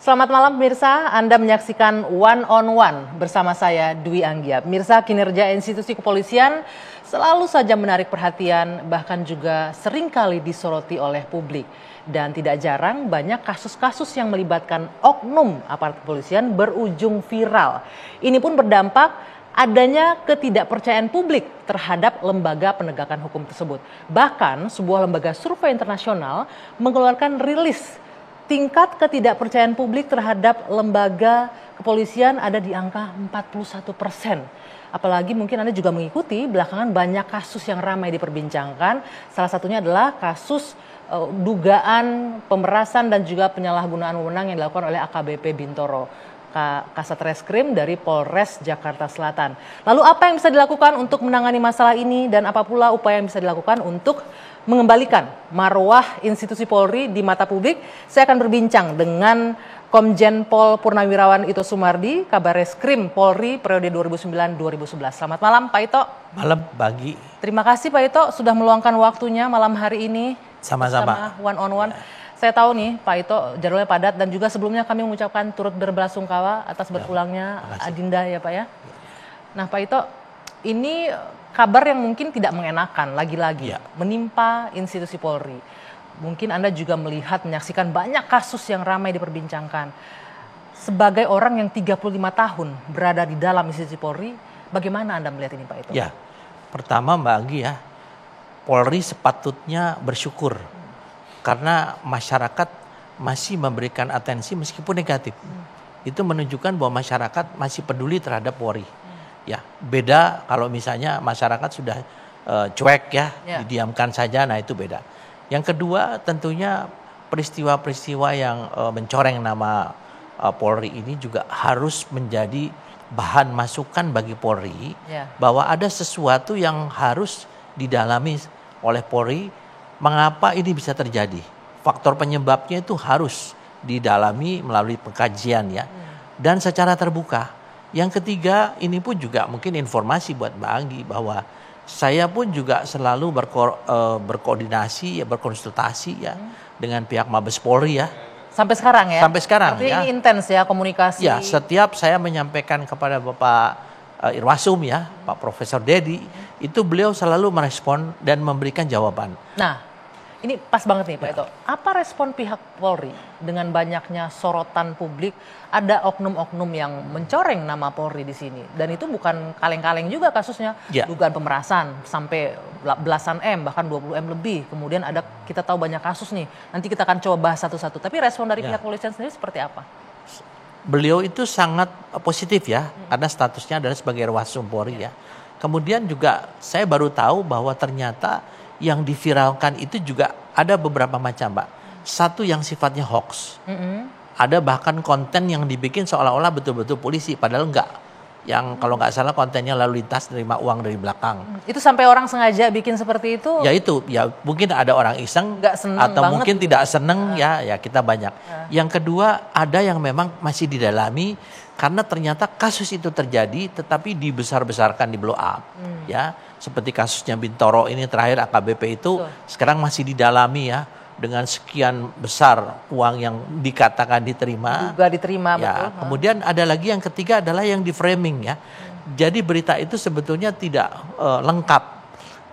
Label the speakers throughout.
Speaker 1: Selamat malam pemirsa, Anda menyaksikan One on One bersama saya Dwi Anggia. Pemirsa, kinerja institusi kepolisian selalu saja menarik perhatian, bahkan juga seringkali disoroti oleh publik. Dan tidak jarang banyak kasus-kasus yang melibatkan oknum aparat kepolisian berujung viral. Ini pun berdampak adanya ketidakpercayaan publik terhadap lembaga penegakan hukum tersebut. Bahkan sebuah lembaga survei internasional mengeluarkan rilis tingkat ketidakpercayaan publik terhadap lembaga kepolisian ada di angka 41%. Apalagi mungkin Anda juga mengikuti belakangan banyak kasus yang ramai diperbincangkan. Salah satunya adalah kasus dugaan pemerasan dan juga penyalahgunaan wewenang yang dilakukan oleh AKBP Bintoro, Kasat Reskrim dari Polres Jakarta Selatan. Lalu apa yang bisa dilakukan untuk menangani masalah ini dan apa pula upaya yang bisa dilakukan untuk mengembalikan marwah institusi Polri di mata publik? Saya akan berbincang dengan Komjen Pol Purnawirawan Ito Sumardi, Kabar Reskrim Polri periode 2009-2011. Selamat malam Pak Ito.
Speaker 2: Malam, pagi.
Speaker 1: Terima kasih Pak Ito sudah meluangkan waktunya malam hari ini.
Speaker 2: Sama-sama.
Speaker 1: One on One. Saya tahu nih Pak Ito jadwalnya padat dan juga sebelumnya kami mengucapkan turut berbelasungkawa atas berpulangnya Adinda ya Pak ya. Nah Pak Ito, ini kabar yang mungkin tidak mengenakan lagi-lagi menimpa institusi Polri. Mungkin Anda juga melihat, menyaksikan banyak kasus yang ramai diperbincangkan. Sebagai orang yang 35 tahun berada di dalam institusi Polri, bagaimana Anda melihat ini Pak Ito?
Speaker 2: Ya, pertama Mbak Anggi ya, Polri sepatutnya bersyukur karena masyarakat masih memberikan atensi meskipun negatif. Itu menunjukkan bahwa masyarakat masih peduli terhadap Polri. Ya, beda kalau misalnya masyarakat sudah cuek didiamkan saja, nah itu beda. Yang kedua tentunya peristiwa-peristiwa yang mencoreng nama Polri ini juga harus menjadi bahan masukan bagi Polri bahwa ada sesuatu yang harus didalami oleh Polri, mengapa ini bisa terjadi. Faktor penyebabnya itu harus didalami melalui pengkajian ya, dan secara terbuka. Yang ketiga, ini pun juga mungkin informasi buat Mbak Anggi bahwa saya pun juga selalu berkoordinasi, berkonsultasi dengan pihak Mabes Polri ya.
Speaker 1: Sampai sekarang ya?
Speaker 2: Sampai sekarang.
Speaker 1: Tapi ini intens ya komunikasi.
Speaker 2: Ya, setiap saya menyampaikan kepada Bapak Irwasum ya, Pak Profesor Dedi, itu beliau selalu merespon dan memberikan jawaban.
Speaker 1: Nah, ini pas banget nih Pak Ito. Apa respon pihak Polri dengan banyaknya sorotan publik? Ada oknum-oknum yang mencoreng nama Polri di sini. Dan itu bukan kaleng-kaleng juga kasusnya. Dugaan pemerasan sampai belasan M, bahkan 20 M lebih. Kemudian ada, kita tahu banyak kasus nih. Nanti kita akan coba bahas satu-satu. Tapi respon dari pihak polisian sendiri seperti apa?
Speaker 2: Beliau itu sangat positif ya, karena statusnya adalah sebagai Irwasum Polri ya. Kemudian juga saya baru tahu bahwa ternyata yang diviralkan itu juga ada beberapa macam, Mbak. Satu yang sifatnya hoax. Ada bahkan konten yang dibikin seolah-olah betul-betul polisi, padahal enggak. Yang kalau nggak salah kontennya lalu lintas nerima uang dari belakang.
Speaker 1: Itu sampai orang sengaja bikin seperti itu?
Speaker 2: Ya itu, ya mungkin ada orang iseng atau mungkin tidak seneng ya kita banyak. Yang kedua, ada yang memang masih didalami karena ternyata kasus itu terjadi tetapi dibesar-besarkan, di blow up. Ya, seperti kasusnya Bintoro ini terakhir AKBP itu sekarang masih didalami ya. Dengan sekian besar uang yang dikatakan diterima.
Speaker 1: Juga diterima,
Speaker 2: ya,
Speaker 1: betul.
Speaker 2: Kemudian ada lagi yang ketiga adalah yang di framing ya. Jadi berita itu sebetulnya tidak lengkap.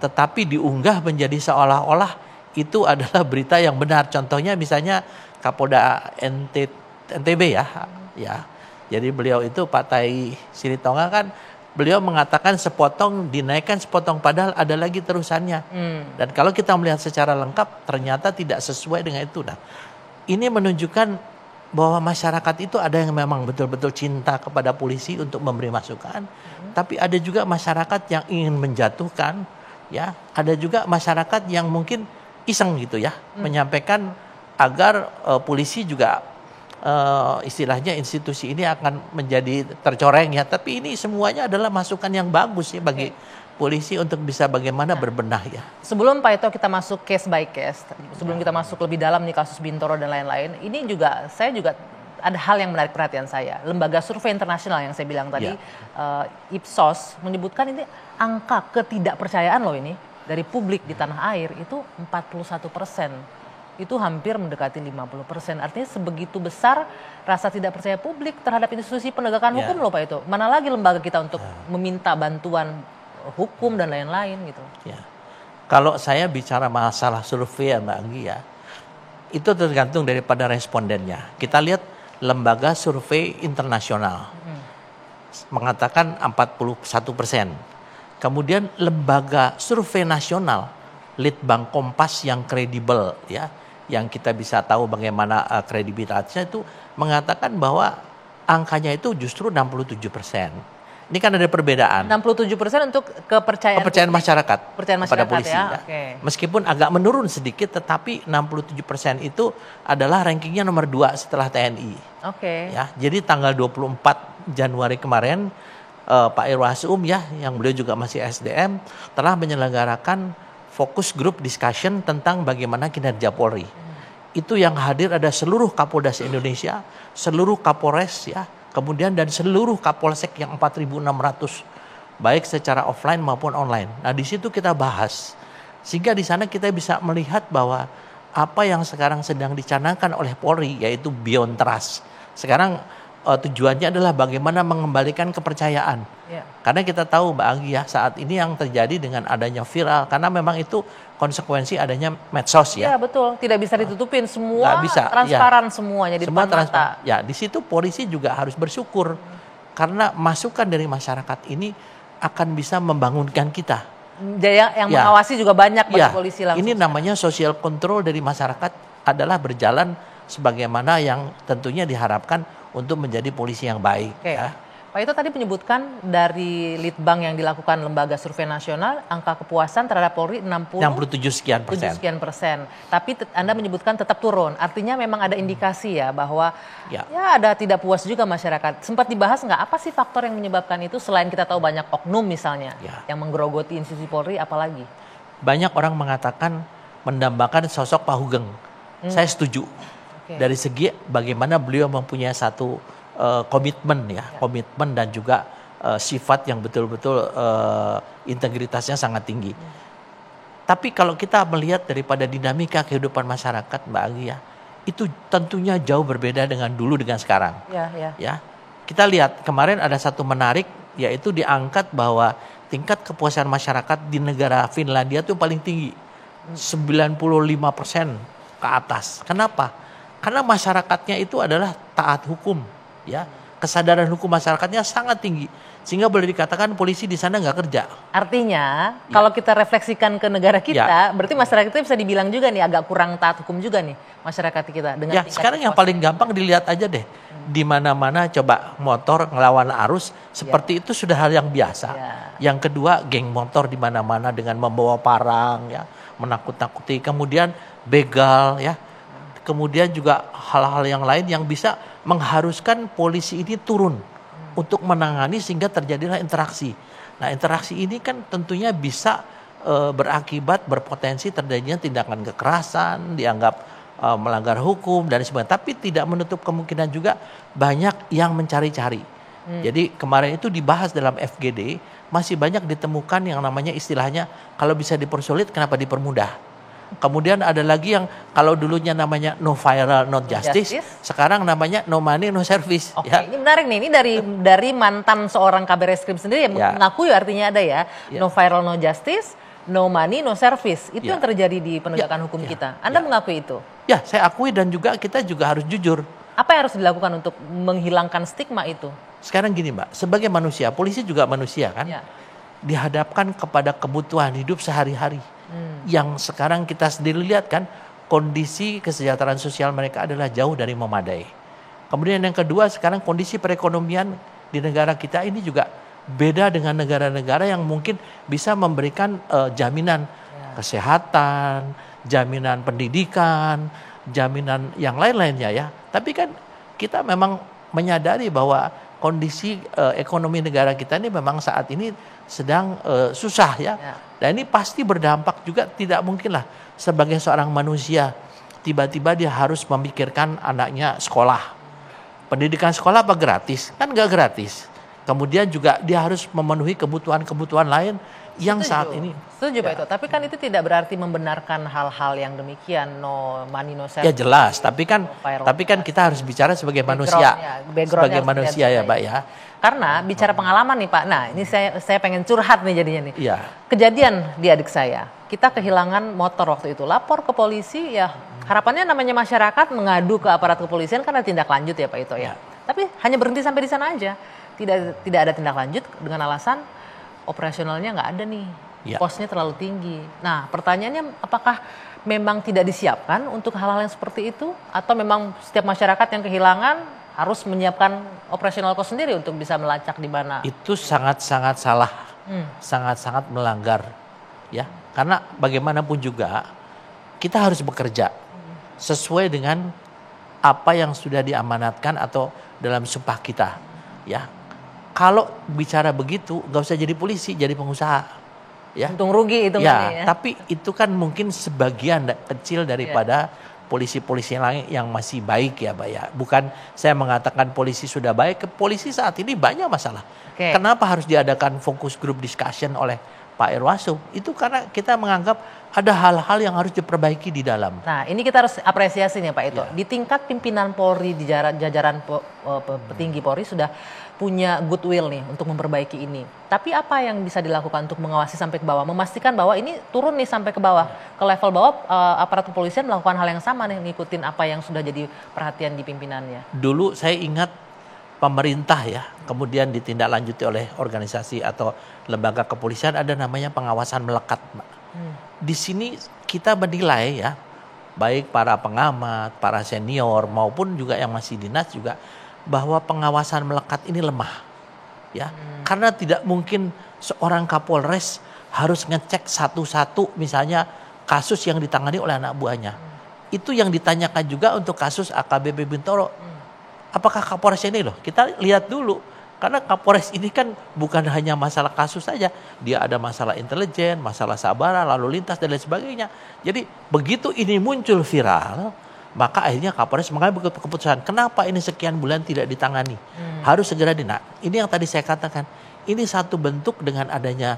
Speaker 2: Tetapi diunggah menjadi seolah-olah itu adalah berita yang benar. Contohnya misalnya Kapolda NTB ya. Jadi beliau itu Pak Tai Silitonga kan, beliau mengatakan sepotong dinaikkan sepotong, padahal ada lagi terusannya. Dan kalau kita melihat secara lengkap ternyata tidak sesuai dengan itu. Nah, ini menunjukkan bahwa masyarakat itu ada yang memang betul-betul cinta kepada polisi untuk memberi masukan, tapi ada juga masyarakat yang ingin menjatuhkan, ya. Ada juga masyarakat yang mungkin iseng gitu ya, menyampaikan agar polisi juga istilahnya institusi ini akan menjadi tercoreng ya, tapi ini semuanya adalah masukan yang bagus ya bagi polisi untuk bisa bagaimana berbenah ya.
Speaker 1: Sebelum Pak Ito kita masuk case by case, sebelum kita masuk lebih dalam nih kasus Bintoro dan lain-lain, ini juga saya juga ada hal yang menarik perhatian saya. Lembaga survei internasional yang saya bilang tadi, Ipsos menyebutkan ini angka ketidakpercayaan loh ini dari publik di tanah air itu 41%. itu hampir mendekati 50%. Artinya sebegitu besar rasa tidak percaya publik terhadap institusi penegakan hukum loh Pak itu. Mana lagi lembaga kita untuk meminta bantuan hukum dan lain-lain gitu.
Speaker 2: Ya. Kalau saya bicara masalah survei ya Mbak Anggi ya, itu tergantung daripada respondennya. Kita lihat lembaga survei internasional mengatakan 41%. Kemudian lembaga survei nasional, Litbang Kompas yang kredibel ya, yang kita bisa tahu bagaimana kredibilitasnya itu mengatakan bahwa angkanya itu justru 67%. Ini kan ada perbedaan.
Speaker 1: 67% untuk kepercayaan
Speaker 2: masyarakat
Speaker 1: kepada
Speaker 2: polisi
Speaker 1: ya.
Speaker 2: Okay. Meskipun agak menurun sedikit, tetapi 67% itu adalah rankingnya nomor 2 setelah TNI.
Speaker 1: Oke.
Speaker 2: Ya, jadi tanggal 24 Januari kemarin Pak Irwasum ya, yang beliau juga masih SDM, telah menyelenggarakan fokus group discussion tentang bagaimana kinerja Polri. Itu yang hadir ada seluruh Kapolda Indonesia, seluruh Kapolres ya, kemudian dan seluruh Kapolsek yang 4.600, baik secara offline maupun online. Nah di situ kita bahas, sehingga di sana kita bisa melihat bahwa apa yang sekarang sedang dicanangkan oleh Polri yaitu Beyond Trust. Sekarang tujuannya adalah bagaimana mengembalikan kepercayaan. Ya. Karena kita tahu Mbak Anggi ya, saat ini yang terjadi dengan adanya viral, karena memang itu konsekuensi adanya medsos ya.
Speaker 1: Iya betul, tidak bisa ditutupin, semua
Speaker 2: bisa,
Speaker 1: transparan semuanya di depan mata.
Speaker 2: Ya di situ polisi juga harus bersyukur karena masukan dari masyarakat ini akan bisa membangunkan kita.
Speaker 1: Yang mengawasi juga banyak bagi polisi langsung.
Speaker 2: Ini namanya social control dari masyarakat adalah berjalan sebagaimana yang tentunya diharapkan untuk menjadi polisi yang baik.
Speaker 1: Oke.
Speaker 2: Ya.
Speaker 1: Pak Ito tadi menyebutkan dari Litbang yang dilakukan lembaga survei nasional, angka kepuasan terhadap Polri
Speaker 2: 67 sekian persen.
Speaker 1: Tapi Anda menyebutkan tetap turun. Artinya memang ada indikasi ya bahwa ya ada tidak puas juga masyarakat. Sempat dibahas nggak apa sih faktor yang menyebabkan itu selain kita tahu banyak oknum misalnya yang menggerogoti institusi Polri, apalagi?
Speaker 2: Banyak orang mengatakan mendambakan sosok Pak Hugeng. Saya setuju. Dari segi bagaimana beliau mempunyai satu komitmen komitmen dan juga sifat yang betul-betul integritasnya sangat tinggi. Tapi kalau kita melihat daripada dinamika kehidupan masyarakat Mbak Anggi ya, itu tentunya jauh berbeda dengan dulu dengan sekarang. Ya. Kita lihat kemarin ada satu menarik, yaitu diangkat bahwa tingkat kepuasan masyarakat di negara Finlandia itu paling tinggi, 95% ke atas. Kenapa? Karena masyarakatnya itu adalah taat hukum, ya. Kesadaran hukum masyarakatnya sangat tinggi, sehingga boleh dikatakan polisi di sana nggak kerja.
Speaker 1: Artinya, kalau kita refleksikan ke negara kita, berarti masyarakat kita bisa dibilang juga nih agak kurang taat hukum juga nih masyarakat kita. Dengan
Speaker 2: sekarang yang paling gampang dilihat aja deh, di mana-mana coba motor ngelawan arus, seperti itu sudah hal yang biasa. Yang kedua, geng motor di mana-mana dengan membawa parang, ya, menakut-nakuti, kemudian begal, ya. Kemudian juga hal-hal yang lain yang bisa mengharuskan polisi ini turun untuk menangani sehingga terjadilah interaksi. Nah interaksi ini kan tentunya bisa berakibat berpotensi terjadinya tindakan kekerasan, dianggap melanggar hukum dan sebagainya. Tapi tidak menutup kemungkinan juga banyak yang mencari-cari. Jadi kemarin itu dibahas dalam FGD, masih banyak ditemukan yang namanya istilahnya kalau bisa dipersulit kenapa dipermudah. Kemudian ada lagi yang kalau dulunya namanya no viral, no justice, sekarang namanya no money, no service.
Speaker 1: Oke, ini menarik nih. Ini dari mantan seorang kabar eskrim sendiri yang mengakui artinya ada no viral, no justice, no money, no service. Itu yang terjadi di penegakan hukum kita. Anda mengakui itu? Ya,
Speaker 2: saya akui dan juga kita juga harus jujur.
Speaker 1: Apa yang harus dilakukan untuk menghilangkan stigma itu?
Speaker 2: Sekarang gini Mbak, sebagai manusia, polisi juga manusia kan, dihadapkan kepada kebutuhan hidup sehari-hari. Yang sekarang kita sendiri lihat kan kondisi kesejahteraan sosial mereka adalah jauh dari memadai. Kemudian yang kedua sekarang kondisi perekonomian di negara kita ini juga beda dengan negara-negara yang mungkin bisa memberikan jaminan kesehatan, jaminan pendidikan, jaminan yang lain-lainnya ya. Tapi kan kita memang menyadari bahwa kondisi ekonomi negara kita ini memang saat ini sedang susah ya. Dan ini pasti berdampak juga, tidak mungkinlah sebagai seorang manusia tiba-tiba dia harus memikirkan anaknya sekolah. Pendidikan sekolah apa gratis? Kan nggak gratis. Kemudian juga dia harus memenuhi kebutuhan-kebutuhan lain yang saat ini.
Speaker 1: Setuju Pak Ito, tapi kan itu tidak berarti membenarkan hal-hal yang demikian, no money no
Speaker 2: Ya
Speaker 1: service.
Speaker 2: jelas, tapi kan kita harus bicara sebagai manusia,
Speaker 1: Backgroundnya
Speaker 2: sebagai manusia ya, Mbak ya.
Speaker 1: Karena bicara pengalaman nih Pak, nah ini saya pengen curhat nih jadinya nih.
Speaker 2: Iya.
Speaker 1: Kejadian di adik saya, kita kehilangan motor waktu itu, lapor ke polisi ya. Harapannya namanya masyarakat mengadu ke aparat kepolisian karena tindak lanjut ya Pak Ito ya. Tapi hanya berhenti sampai di sana aja, tidak ada tindak lanjut dengan alasan operasionalnya nggak ada nih, posnya terlalu tinggi. Nah pertanyaannya apakah memang tidak disiapkan untuk hal-hal yang seperti itu, atau memang setiap masyarakat yang kehilangan harus menyiapkan operasional cost sendiri untuk bisa melacak di mana?
Speaker 2: Itu sangat-sangat salah, sangat-sangat melanggar, ya. Karena bagaimanapun juga kita harus bekerja sesuai dengan apa yang sudah diamanatkan atau dalam sumpah kita, ya. Kalau bicara begitu, nggak usah jadi polisi, jadi pengusaha, ya.
Speaker 1: Untung rugi itu
Speaker 2: ya. Tapi itu kan mungkin sebagian kecil daripada polisi-polisi lain yang masih baik ya Mbak ya. Bukan saya mengatakan polisi sudah baik, polisi saat ini banyak masalah. Kenapa harus diadakan fokus group discussion oleh Pak Irwasum? Itu karena kita menganggap ada hal-hal yang harus diperbaiki di dalam.
Speaker 1: Nah ini kita harus apresiasi nih Pak Ito. Di tingkat pimpinan Polri, di jajaran petinggi Polri sudah punya goodwill nih untuk memperbaiki ini. Tapi apa yang bisa dilakukan untuk mengawasi sampai ke bawah, memastikan bahwa ini turun nih sampai ke bawah, ke level bawah, aparat kepolisian melakukan hal yang sama nih, ngikutin apa yang sudah jadi perhatian di pimpinannya.
Speaker 2: Dulu saya ingat pemerintah ya, kemudian ditindaklanjuti oleh organisasi atau lembaga kepolisian, ada namanya pengawasan melekat, Mbak. Di sini kita menilai ya, baik para pengamat, para senior maupun juga yang masih dinas juga, bahwa pengawasan melekat ini lemah, ya. Karena tidak mungkin seorang Kapolres harus ngecek satu-satu misalnya kasus yang ditangani oleh anak buahnya. Itu yang ditanyakan juga untuk kasus AKBP Bintoro. Apakah Kapolres ini loh? Kita lihat dulu. Karena Kapolres ini kan bukan hanya masalah kasus saja. Dia ada masalah intelijen, masalah sabara, lalu lintas dan lain sebagainya. Jadi begitu ini muncul viral, maka akhirnya Kapolres mengambil keputusan. Kenapa ini sekian bulan tidak ditangani? Harus segera ini yang tadi saya katakan. Ini satu bentuk dengan adanya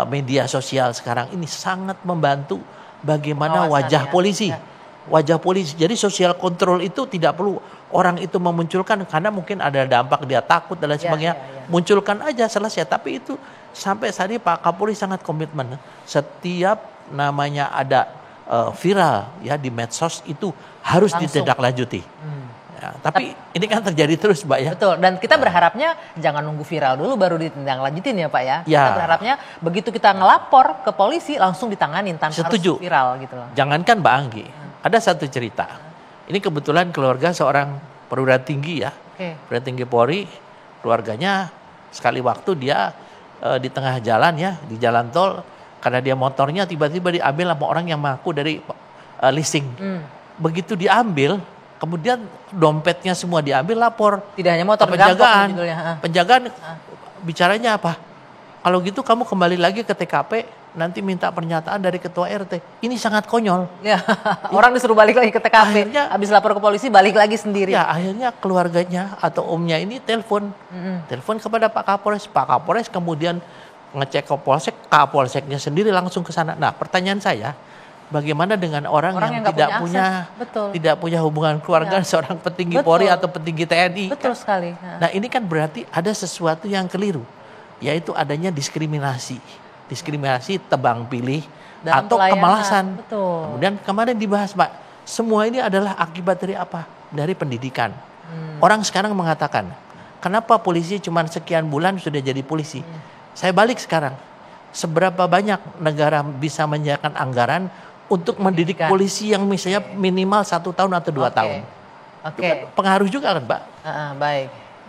Speaker 2: media sosial sekarang ini sangat membantu bagaimana wajah polisi. Wajah polisi. Jadi social control itu tidak perlu orang itu memunculkan karena mungkin ada dampak dia takut dan lain sebagainya. Munculkan aja selesai. Tapi itu sampai saat ini Pak Kapolri sangat komitmen. Setiap namanya ada viral ya di medsos itu harus ditindaklanjuti. Ya, tapi ini kan terjadi terus Mbak ya.
Speaker 1: Betul, dan kita berharapnya jangan nunggu viral dulu baru ditindaklanjutin ya Pak ya. Kita berharapnya begitu kita ngelapor ke polisi langsung ditanganin tanpa harus viral gitu loh.
Speaker 2: Jangankan Mbak Anggi, ada satu cerita. Ini kebetulan keluarga seorang perwira tinggi ya. Perwira tinggi Polri, keluarganya sekali waktu dia di tengah jalan ya, di jalan tol, karena dia motornya tiba-tiba diambil sama orang yang mengaku dari leasing. Begitu diambil, kemudian dompetnya semua diambil, lapor.
Speaker 1: Tidak hanya motor,
Speaker 2: penjagaan. Penjagaan bicaranya apa? Kalau gitu kamu kembali lagi ke TKP, nanti minta pernyataan dari ketua RT. Ini sangat konyol.
Speaker 1: Ya, orang disuruh balik lagi ke TKP. Habis lapor ke polisi balik lagi sendiri.
Speaker 2: Ya, akhirnya keluarganya atau omnya ini telepon kepada Pak Kapolres. Pak Kapolres kemudian ngecek ke Polsek, Kapolseknya sendiri langsung ke sana. Nah, pertanyaan saya, bagaimana dengan orang yang tidak punya hubungan keluarga, seorang petinggi Polri atau petinggi TNI?
Speaker 1: Betul sekali.
Speaker 2: Nah, ini kan berarti ada sesuatu yang keliru, yaitu adanya diskriminasi tebang pilih dalam atau kemalasan. Kemudian kemarin dibahas Pak, semua ini adalah akibat dari apa? Dari pendidikan. Orang sekarang mengatakan, kenapa polisi cuma sekian bulan sudah jadi polisi? Saya balik sekarang, seberapa banyak negara bisa menyediakan anggaran untuk mendidik polisi yang misalnya minimal 1 tahun atau 2 tahun. Itu kan pengaruh juga kan Pak?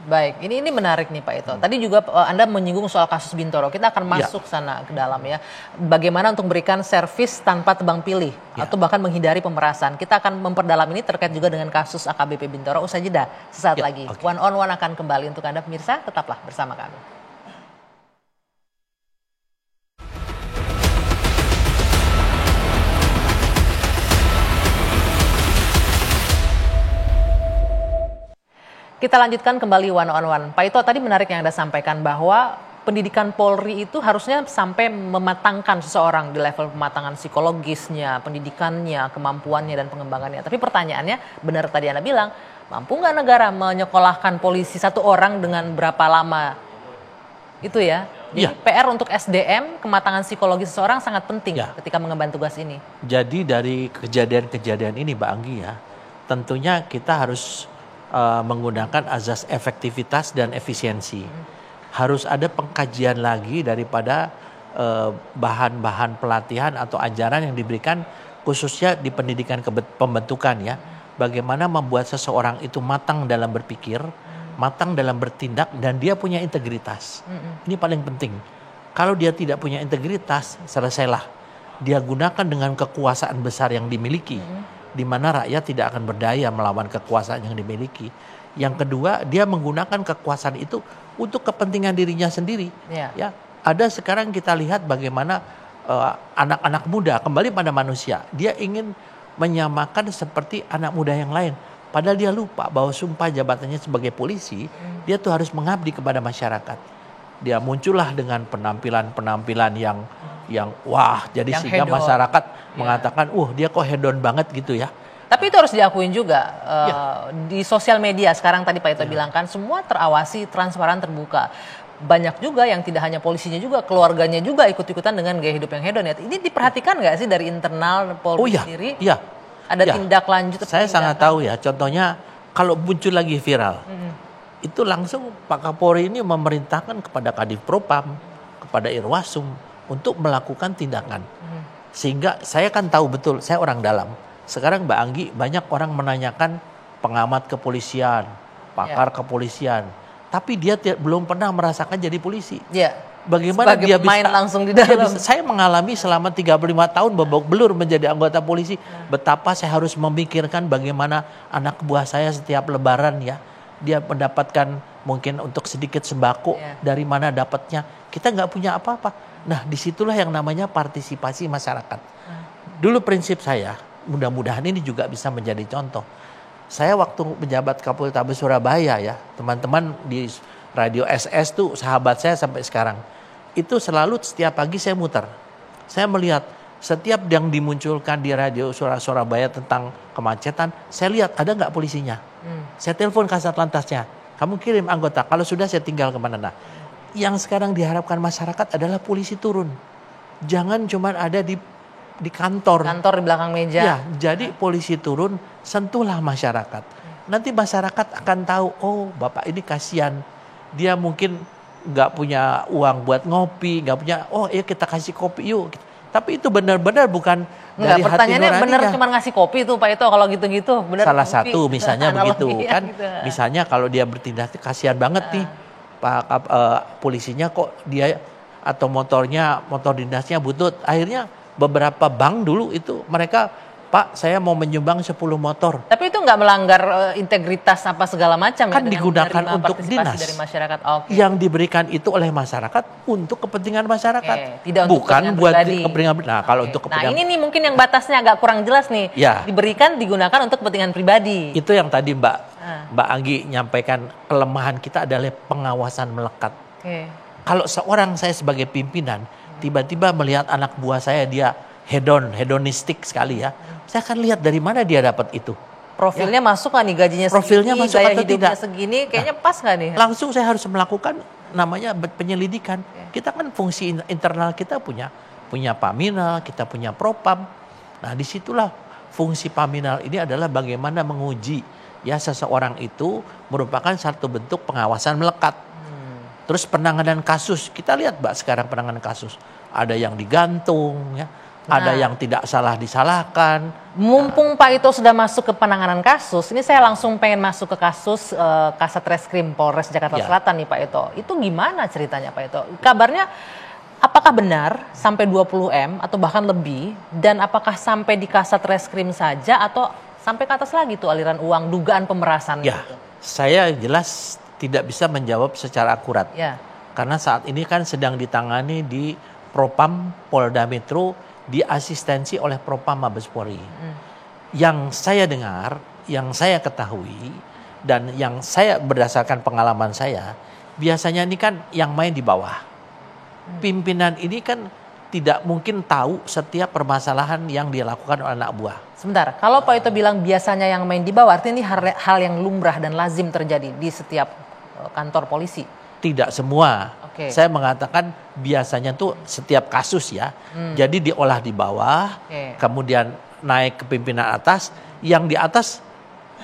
Speaker 1: Baik. Ini menarik nih Pak Ito. Tadi juga Anda menyinggung soal kasus Bintoro. Kita akan masuk sana ke dalam ya. Bagaimana untuk memberikan servis tanpa tebang pilih atau bahkan menghindari pemerasan. Kita akan memperdalam ini terkait juga dengan kasus AKBP Bintoro. Usai jeda sesaat lagi. One on One akan kembali untuk Anda pemirsa. Tetaplah bersama kami. Kita lanjutkan kembali One on One. Pak Ito, tadi menarik yang Anda sampaikan bahwa pendidikan Polri itu harusnya sampai mematangkan seseorang di level pematangan psikologisnya, pendidikannya, kemampuannya dan pengembangannya. Tapi pertanyaannya, benar tadi Anda bilang, mampu nggak negara menyekolahkan polisi satu orang dengan berapa lama? Itu ya. Jadi PR untuk SDM, kematangan psikologi seseorang sangat penting ketika mengemban tugas ini.
Speaker 2: Jadi dari kejadian-kejadian ini Mbak Anggi ya, tentunya kita harus menggunakan azas efektivitas dan efisiensi. Harus ada pengkajian lagi daripada bahan-bahan pelatihan atau ajaran yang diberikan khususnya di pendidikan pembentukan ya. Bagaimana membuat seseorang itu matang dalam berpikir, matang dalam bertindak, dan dia punya integritas. Ini paling penting. Kalau dia tidak punya integritas, selesailah. Dia gunakan dengan kekuasaan besar yang dimiliki, di mana rakyat tidak akan berdaya melawan kekuasaan yang dimiliki. Yang kedua, dia menggunakan kekuasaan itu untuk kepentingan dirinya sendiri. Ya, ada sekarang kita lihat bagaimana anak-anak muda kembali pada manusia. Dia ingin menyamakan seperti anak muda yang lain. Padahal dia lupa bahwa sumpah jabatannya sebagai polisi, dia tuh harus mengabdi kepada masyarakat. Dia muncullah dengan penampilan yang wah, jadi yang sehingga hedon. Masyarakat mengatakan, dia kok hedon banget gitu ya.
Speaker 1: Tapi itu harus diakuin juga di sosial media sekarang tadi Pak Ito bilang kan semua terawasi, transparan, terbuka. Banyak juga yang tidak hanya polisinya juga, keluarganya juga ikut-ikutan dengan gaya hidup yang hedon ya. Ini diperhatikan nggak sih dari internal Polri sendiri?
Speaker 2: Iya.
Speaker 1: Ada tindak lanjut?
Speaker 2: Saya sangat tahu ya. Contohnya kalau muncul lagi viral, itu langsung Pak Kapolri ini memerintahkan kepada Kadif Propam, kepada Irwasum untuk melakukan tindakan. Sehingga saya kan tahu betul, saya orang dalam. Sekarang Mbak Anggi, banyak orang menanyakan pengamat kepolisian, pakar kepolisian. Tapi dia belum pernah merasakan jadi polisi. Bagaimana
Speaker 1: sebagai
Speaker 2: dia
Speaker 1: bisa langsung di dalam?
Speaker 2: Saya mengalami selama 35 tahun babak belur menjadi anggota polisi. Betapa saya harus memikirkan bagaimana anak buah saya setiap lebaran ya. Dia mendapatkan mungkin untuk sedikit sembako. Dari mana dapatnya. Kita nggak punya apa-apa. Nah disitulah yang namanya partisipasi masyarakat. Dulu prinsip saya, mudah-mudahan ini juga bisa menjadi contoh. Saya waktu menjabat Kapolres Surabaya ya, teman-teman di Radio SS tuh sahabat saya sampai sekarang. Itu selalu setiap pagi saya muter. Saya melihat setiap yang dimunculkan di Radio Surabaya tentang kemacetan, saya lihat ada nggak polisinya. Saya telepon Kasat Lantasnya, kamu kirim anggota, kalau sudah saya tinggal kemana. Nah, yang sekarang diharapkan masyarakat adalah polisi turun. Jangan cuma ada di kantor.
Speaker 1: Kantor di belakang meja.
Speaker 2: Ya, jadi polisi turun, sentuhlah masyarakat. Nanti masyarakat akan tahu, oh Bapak ini kasihan. Dia mungkin nggak punya uang buat ngopi, nggak punya, kita kasih kopi yuk. Tapi itu benar-benar bukan dari hati nuraninya.
Speaker 1: Pertanyaannya benar cuma ngasih kopi tuh Pak Ito kalau gitu-gitu. Benar
Speaker 2: salah
Speaker 1: kopi.
Speaker 2: Satu misalnya begitu kan. Gitu. Misalnya kalau dia bertindak kasihan banget nih Pak polisinya kok dia atau motor dinasnya butut. Akhirnya beberapa bank dulu itu mereka, Pak saya mau menyumbang 10 motor. Tapi
Speaker 1: itu nggak melanggar integritas apa segala macam
Speaker 2: kan ya, digunakan untuk dinas
Speaker 1: dari masyarakat.
Speaker 2: Yang diberikan itu oleh masyarakat untuk kepentingan masyarakat.
Speaker 1: Tidak untuk
Speaker 2: bukan buat kepentingan. Nah kalau untuk kepentingan.
Speaker 1: Nah ini nih mungkin yang batasnya agak kurang jelas nih. Digunakan untuk kepentingan pribadi.
Speaker 2: Itu yang tadi Mbak Anggi nyampaikan, kelemahan kita adalah pengawasan melekat. Kalau saya sebagai pimpinan tiba-tiba melihat anak buah saya dia hedonistik sekali ya. Saya akan lihat dari mana dia dapat itu.
Speaker 1: Profilnya masuk nggak nih, gajinya
Speaker 2: profilnya
Speaker 1: segini,
Speaker 2: masuk
Speaker 1: gaya
Speaker 2: atau
Speaker 1: hidupnya
Speaker 2: tidak
Speaker 1: segini, kayaknya pas nggak nih?
Speaker 2: Langsung saya harus melakukan namanya penyelidikan. Kita kan fungsi internal kita punya Paminal, kita punya Propam. Nah disitulah fungsi Paminal ini adalah bagaimana menguji ya seseorang itu merupakan satu bentuk pengawasan melekat. Terus penanganan kasus, kita lihat Mbak sekarang penanganan kasus. Ada yang digantung ya. Ada yang tidak salah disalahkan.
Speaker 1: Mumpung Pak Ito sudah masuk ke penanganan kasus, ini saya langsung pengen masuk ke kasus Kasat Reskrim Polres Jakarta Selatan nih Pak Ito. Itu gimana ceritanya Pak Ito? Kabarnya apakah benar sampai 20M atau bahkan lebih? Dan apakah sampai di Kasat Reskrim saja atau sampai ke atas lagi tuh aliran uang, dugaan pemerasan?
Speaker 2: Ya, gitu? Saya jelas tidak bisa menjawab secara akurat. Karena saat ini kan sedang ditangani di Propam Polda Metro, diasistensi oleh Propam Mabes Polri. Yang saya dengar, yang saya ketahui, dan yang saya berdasarkan pengalaman saya, biasanya ini kan yang main di bawah. Pimpinan ini kan tidak mungkin tahu setiap permasalahan yang dilakukan oleh anak buah.
Speaker 1: Sebentar, kalau Pak Ito bilang biasanya yang main di bawah, artinya ini hal yang lumrah dan lazim terjadi di setiap kantor polisi?
Speaker 2: Tidak semua.
Speaker 1: Oke.
Speaker 2: Saya mengatakan biasanya tuh setiap kasus ya. Jadi diolah di bawah, kemudian naik ke pimpinan atas. Yang di atas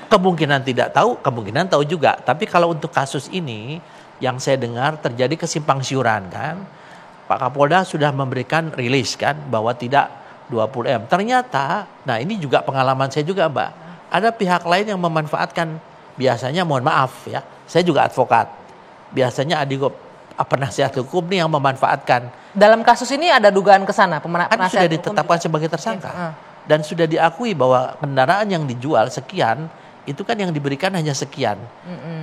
Speaker 2: kemungkinan tidak tahu, kemungkinan tahu juga. Tapi kalau untuk kasus ini yang saya dengar terjadi kesimpang siuran kan. Pak Kapolda sudah memberikan rilis kan bahwa tidak 20M. Ternyata, nah ini juga pengalaman saya juga Mbak. Ada pihak lain yang memanfaatkan, biasanya mohon maaf ya, saya juga advokat. Biasanya penasihat hukum nih yang memanfaatkan.
Speaker 1: Dalam kasus ini ada dugaan ke sana,
Speaker 2: Kan sudah ditetapkan sebagai tersangka. Dan sudah diakui bahwa kendaraan yang dijual sekian, itu kan yang diberikan hanya sekian.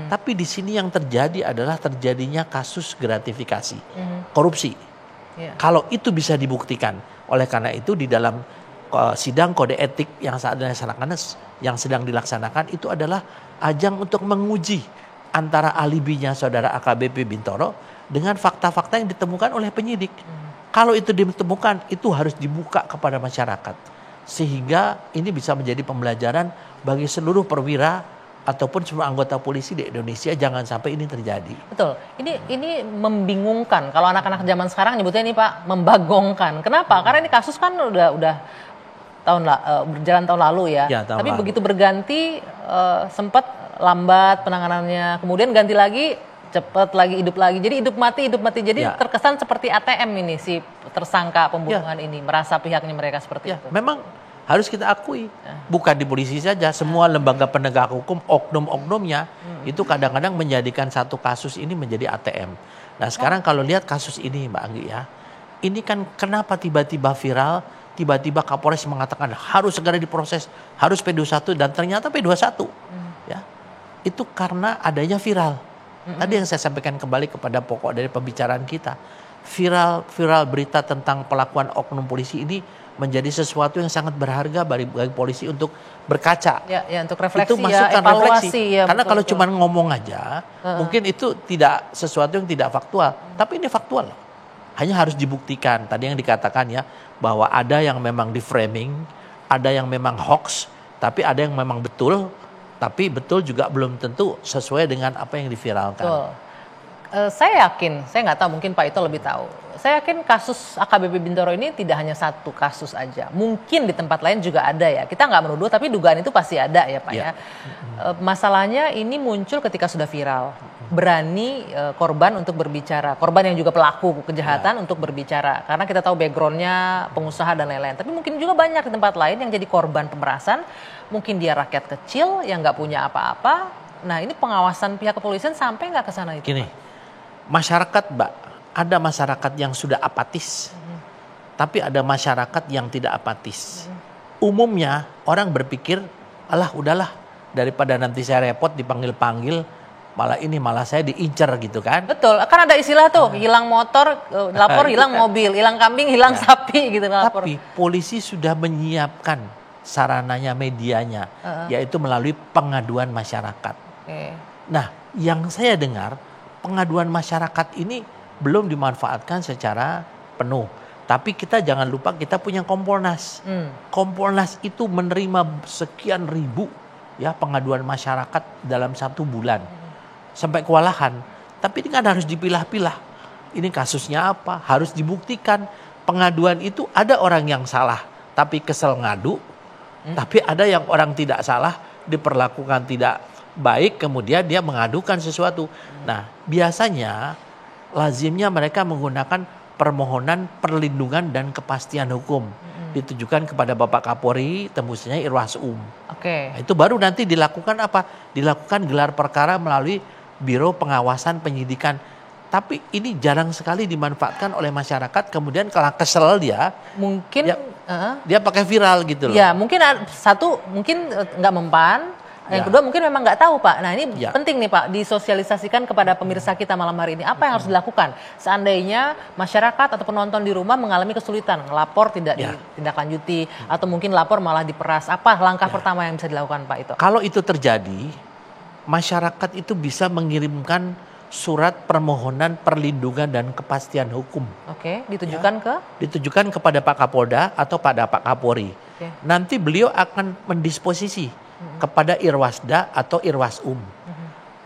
Speaker 2: Tapi di sini yang terjadi adalah terjadinya kasus gratifikasi, korupsi. Kalau itu bisa dibuktikan, oleh karena itu di dalam sidang kode etik yang saat yang sedang dilaksanakan itu adalah ajang untuk menguji antara alibinya saudara AKBP Bintoro dengan fakta-fakta yang ditemukan oleh penyidik. Kalau itu ditemukan, itu harus dibuka kepada masyarakat. Sehingga ini bisa menjadi pembelajaran bagi seluruh perwira ataupun semua anggota polisi di Indonesia, jangan sampai ini terjadi.
Speaker 1: Betul. Ini membingungkan. Kalau anak-anak zaman sekarang nyebutnya ini Pak, membagongkan. Kenapa? Karena ini kasus kan udah berjalan tahun lalu ya. Tapi begitu berganti sempat lambat penanganannya, kemudian ganti lagi cepat lagi, hidup lagi. Jadi hidup mati. Jadi terkesan seperti ATM ini si tersangka pembunuhan ini, merasa pihaknya mereka seperti itu.
Speaker 2: Memang harus kita akui, bukan di polisi saja, semua lembaga penegak hukum, oknum-oknumnya itu kadang-kadang menjadikan satu kasus ini menjadi ATM. Nah sekarang kalau lihat kasus ini Mbak Anggi ya, ini kan kenapa tiba-tiba viral, tiba-tiba Kapolres mengatakan harus segera diproses, harus P21 dan ternyata P21. Ya, itu karena adanya viral. Tadi yang saya sampaikan kembali kepada pokok dari pembicaraan kita, viral berita tentang pelakuan oknum polisi ini menjadi sesuatu yang sangat berharga bagi polisi untuk berkaca.
Speaker 1: Ya, untuk refleksi,
Speaker 2: itu masukan refleksi.
Speaker 1: Ya,
Speaker 2: karena kalau cuma ngomong aja, mungkin itu tidak sesuatu yang tidak faktual. Tapi ini faktual. Hanya harus dibuktikan. Tadi yang dikatakan ya, bahwa ada yang memang di framing, ada yang memang hoax, tapi ada yang memang betul. Tapi betul juga belum tentu sesuai dengan apa yang diviralkan.
Speaker 1: Betul. Saya yakin, saya nggak tahu, mungkin Pak Ito lebih tahu. Saya yakin kasus AKBP Bintoro ini tidak hanya satu kasus aja. Mungkin di tempat lain juga ada ya. Kita nggak menuduh, tapi dugaan itu pasti ada ya Pak ya. Masalahnya ini muncul ketika sudah viral. Berani korban untuk berbicara. Korban yang juga pelaku kejahatan untuk berbicara. Karena kita tahu backgroundnya pengusaha dan lain-lain. Tapi mungkin juga banyak di tempat lain yang jadi korban pemerasan. Mungkin dia rakyat kecil yang nggak punya apa-apa. Nah ini pengawasan pihak kepolisian sampai nggak ke sana itu?
Speaker 2: Gini, masyarakat Mbak, ada masyarakat yang sudah apatis, tapi ada masyarakat yang tidak apatis. Umumnya orang berpikir, alah udahlah, daripada nanti saya repot dipanggil-panggil, malah saya diincar gitu kan.
Speaker 1: Betul, kan ada istilah tuh, hilang motor, lapor hilang mobil, hilang kambing, hilang sapi gitu lapor.
Speaker 2: Tapi polisi sudah menyiapkan sarananya, medianya, yaitu melalui pengaduan masyarakat. Nah, yang saya dengar, pengaduan masyarakat ini belum dimanfaatkan secara penuh. Tapi kita jangan lupa kita punya Kompolnas. Kompolnas itu menerima sekian ribu ya pengaduan masyarakat dalam 1 bulan. Sampai kewalahan. Tapi ini kan harus dipilah-pilah. Ini kasusnya apa? Harus dibuktikan. Pengaduan itu ada orang yang salah tapi kesel ngadu. Tapi ada yang orang tidak salah diperlakukan tidak baik, kemudian dia mengadukan sesuatu. Nah, biasanya lazimnya mereka menggunakan permohonan perlindungan dan kepastian hukum. Ditujukan kepada Bapak Kapolri, tembusnya Irwasum. Nah, itu baru nanti dilakukan apa? Dilakukan gelar perkara melalui Biro Pengawasan Penyidikan. Tapi ini jarang sekali dimanfaatkan oleh masyarakat. Kemudian kalau kesel dia,
Speaker 1: mungkin
Speaker 2: dia pakai viral gitu loh.
Speaker 1: Ya, mungkin satu mungkin nggak mempan. Yang kedua mungkin memang nggak tahu Pak. Nah ini penting nih Pak, disosialisasikan kepada pemirsa kita malam hari ini. Apa yang harus dilakukan seandainya masyarakat atau penonton di rumah mengalami kesulitan, ngelapor tidak ditindaklanjuti, atau mungkin lapor malah diperas. Apa langkah pertama yang bisa dilakukan Pak Ito?
Speaker 2: Kalau itu terjadi, masyarakat itu bisa mengirimkan surat permohonan perlindungan dan kepastian hukum.
Speaker 1: Oke, ditujukan ke?
Speaker 2: Ditujukan kepada Pak Kapolda atau pada Pak Kapolri.
Speaker 1: Oke.
Speaker 2: Nanti beliau akan mendisposisi kepada Irwasda atau Irwasum.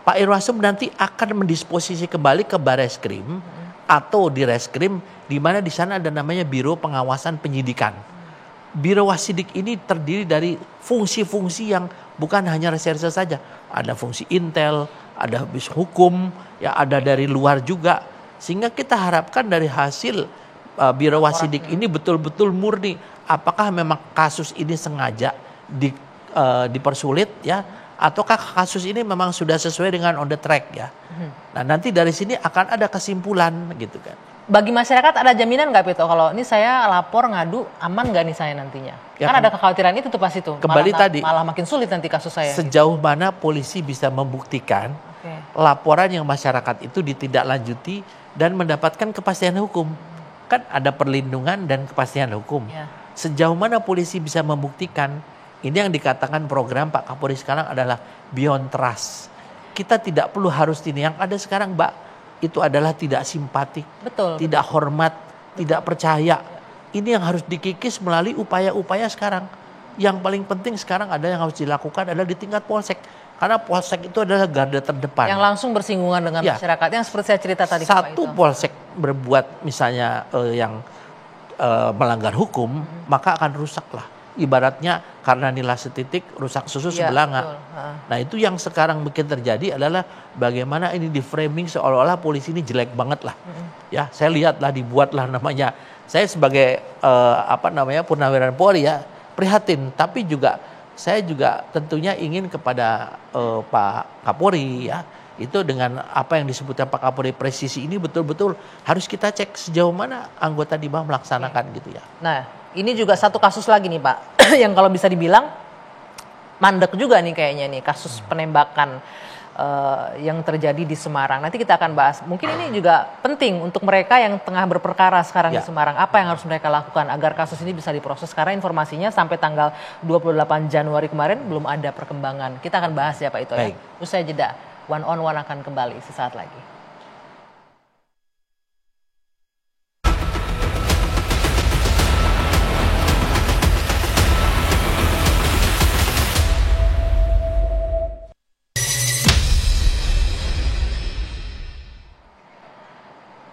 Speaker 2: Pak Irwasum nanti akan mendisposisi kembali ke Bareskrim atau di Reskrim, di mana di sana ada namanya Biro Pengawasan Penyidikan. Biro Wasidik ini terdiri dari fungsi-fungsi yang bukan hanya reserse saja, ada fungsi intel, ada bis hukum, ya ada dari luar juga, sehingga kita harapkan dari hasil Biro Wasidik ini betul-betul murni. Apakah memang kasus ini sengaja dipersulit ya, ataukah kasus ini memang sudah sesuai dengan on the track ya. Nah nanti dari sini akan ada kesimpulan gitu kan.
Speaker 1: Bagi masyarakat ada jaminan nggak Pito kalau ini saya lapor ngadu aman nggak nih saya nantinya?
Speaker 2: Ya,
Speaker 1: kan ada kekhawatiran itu tuh pas itu.
Speaker 2: Kembali tadi.
Speaker 1: Malah makin sulit nanti kasus saya.
Speaker 2: Sejauh mana polisi bisa membuktikan laporan yang masyarakat itu ditindaklanjuti dan mendapatkan kepastian hukum. Kan ada perlindungan dan kepastian hukum.
Speaker 1: Ya.
Speaker 2: Sejauh mana polisi bisa membuktikan, ini yang dikatakan program Pak Kapolri sekarang adalah beyond trust. Kita tidak perlu harus ini. Yang ada sekarang Mbak, itu adalah tidak simpatik,
Speaker 1: betul,
Speaker 2: tidak hormat, tidak percaya. Ini yang harus dikikis melalui upaya-upaya sekarang. Yang paling penting sekarang ada yang harus dilakukan adalah di tingkat polsek. Karena polsek itu adalah garda terdepan.
Speaker 1: Yang langsung bersinggungan dengan masyarakat. Yang seperti saya cerita tadi.
Speaker 2: Satu polsek berbuat misalnya yang melanggar hukum, maka akan rusak lah. Ibaratnya karena nilai setitik rusak susu sebelanga. Nah itu yang sekarang mungkin terjadi adalah bagaimana ini di framing seolah-olah polisi ini jelek banget lah. Ya saya lihatlah dibuatlah namanya. Saya sebagai Purnawirawan Polri ya prihatin. Tapi juga saya juga tentunya ingin kepada Pak Kapolri ya. Itu dengan apa yang disebutkan Pak Kapolri presisi ini betul-betul harus kita cek sejauh mana anggota di bawah melaksanakan gitu ya.
Speaker 1: Nah ini juga satu kasus lagi nih Pak, yang kalau bisa dibilang mandek juga nih kayaknya nih, kasus penembakan yang terjadi di Semarang. Nanti kita akan bahas. Mungkin ini juga penting untuk mereka yang tengah berperkara sekarang di Semarang. Apa yang harus mereka lakukan agar kasus ini bisa diproses? Karena informasinya sampai tanggal 28 Januari kemarin belum ada perkembangan. Kita akan bahas ya Pak Ito ya. Usai jeda, One on One akan kembali sesaat lagi.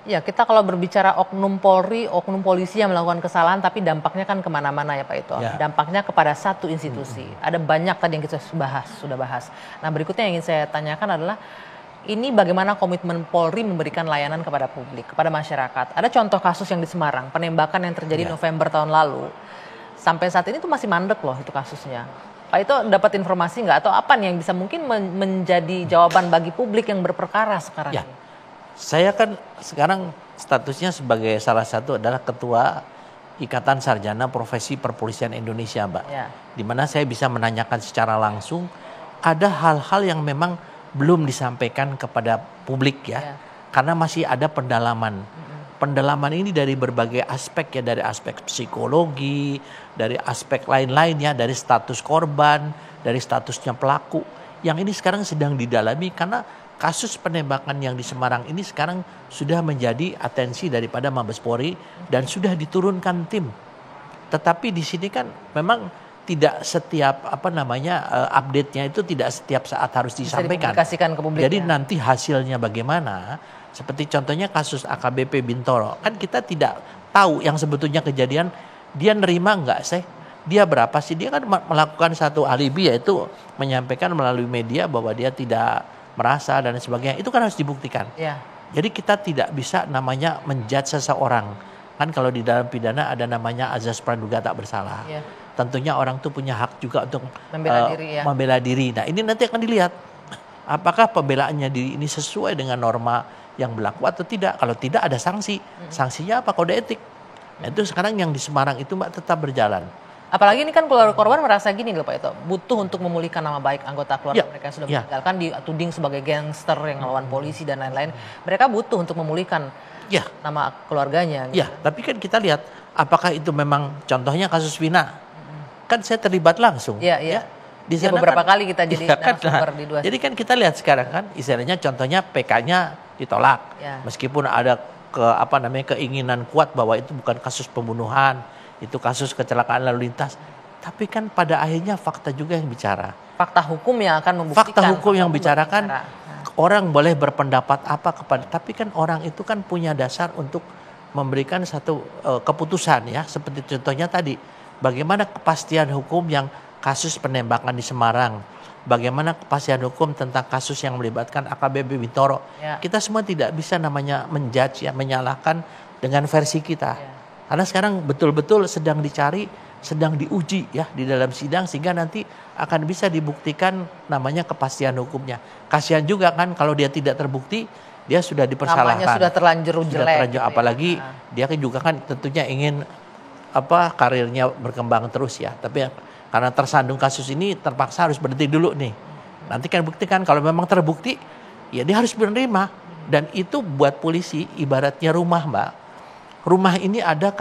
Speaker 1: Ya, kita kalau berbicara oknum Polri, oknum polisi yang melakukan kesalahan, tapi dampaknya kan kemana-mana ya Pak Ito. Dampaknya kepada satu institusi. Ada banyak tadi yang kita sudah bahas. Nah berikutnya yang ingin saya tanyakan adalah, ini bagaimana komitmen Polri memberikan layanan kepada publik, kepada masyarakat. Ada contoh kasus yang di Semarang, penembakan yang terjadi November tahun lalu. Sampai saat ini tuh masih mandek loh itu kasusnya. Pak Ito dapat informasi nggak? Atau apa nih yang bisa mungkin menjadi jawaban bagi publik yang berperkara sekarang ini?
Speaker 2: Saya kan sekarang statusnya sebagai salah satu adalah Ketua Ikatan Sarjana Profesi Perpolisian Indonesia, Mbak. Di mana saya bisa menanyakan secara langsung ada hal-hal yang memang belum disampaikan kepada publik ya. Karena masih ada pendalaman. Pendalaman ini dari berbagai aspek ya, dari aspek psikologi, dari aspek lain-lain ya, dari status korban, dari statusnya pelaku. Yang ini sekarang sedang didalami karena kasus penembakan yang di Semarang ini sekarang sudah menjadi atensi daripada Mabes Polri dan sudah diturunkan tim. Tetapi di sini kan memang tidak setiap update-nya itu tidak setiap saat harus disampaikan.
Speaker 1: Ke publik.
Speaker 2: Jadi nanti hasilnya bagaimana? Seperti contohnya kasus AKBP Bintoro. Kan kita tidak tahu yang sebetulnya kejadian, dia nerima nggak sih? Dia berapa sih? Dia kan melakukan satu alibi, yaitu menyampaikan melalui media bahwa dia tidak merasa dan sebagainya. Itu kan harus dibuktikan. Jadi kita tidak bisa namanya menjudge seseorang. Kan kalau di dalam pidana ada namanya azas praduga tak bersalah. Tentunya orang tuh punya hak juga untuk membela diri. Nah ini nanti akan dilihat apakah pembelaannya diri ini sesuai dengan norma yang berlaku atau tidak. Kalau tidak ada sanksi. Sanksinya apa? Kode etik. Nah, itu sekarang yang di Semarang itu Mbak tetap berjalan.
Speaker 1: Apalagi ini kan keluarga korban merasa gini loh Pak Ito, butuh untuk memulihkan nama baik anggota keluarga mereka yang sudah meninggal. Kan dituding sebagai gangster yang melawan polisi dan lain-lain. Mereka butuh untuk memulihkan nama keluarganya. Gitu.
Speaker 2: Tapi kan kita lihat apakah itu memang contohnya kasus Vina. Kan saya terlibat langsung. Di sana
Speaker 1: beberapa
Speaker 2: kan,
Speaker 1: kali kita jadi narasumber di dua.
Speaker 2: Jadi kan kita lihat sekarang kan istilahnya contohnya PK-nya ditolak.
Speaker 1: Ya.
Speaker 2: Meskipun ada keinginan kuat bahwa itu bukan kasus pembunuhan, itu kasus kecelakaan lalu lintas. Tapi kan pada akhirnya fakta juga yang bicara.
Speaker 1: Fakta hukum yang akan membuktikan.
Speaker 2: Fakta hukum yang bicarakan. Orang boleh berpendapat apa tapi kan orang itu kan punya dasar untuk memberikan satu keputusan ya, seperti contohnya tadi, bagaimana kepastian hukum yang kasus penembakan di Semarang, bagaimana kepastian hukum tentang kasus yang melibatkan AKBP Bintoro. Ya. Kita semua tidak bisa namanya menjudge ya, menyalahkan dengan versi kita. Ya. Karena sekarang betul-betul sedang dicari, sedang diuji ya di dalam sidang sehingga nanti akan bisa dibuktikan namanya kepastian hukumnya. Kasihan juga kan kalau dia tidak terbukti, dia sudah dipersalahkan.
Speaker 1: Namanya sudah terlanjur jelek.
Speaker 2: Gitu apalagi ya. Dia kan juga kan tentunya ingin karirnya berkembang terus ya. Tapi karena tersandung kasus ini terpaksa harus berhenti dulu nih. Nanti kan buktikan kalau memang terbukti ya dia harus menerima. Dan itu buat polisi ibaratnya rumah, Mbak. Rumah ini ada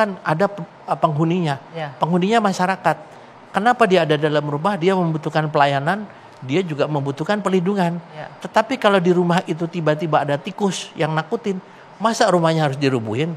Speaker 2: penghuninya. Ya. Penghuninya masyarakat. Kenapa dia ada dalam rumah? Dia membutuhkan pelayanan, dia juga membutuhkan perlindungan. Ya. Tetapi kalau di rumah itu tiba-tiba ada tikus yang nakutin, masa rumahnya harus dirubuhin?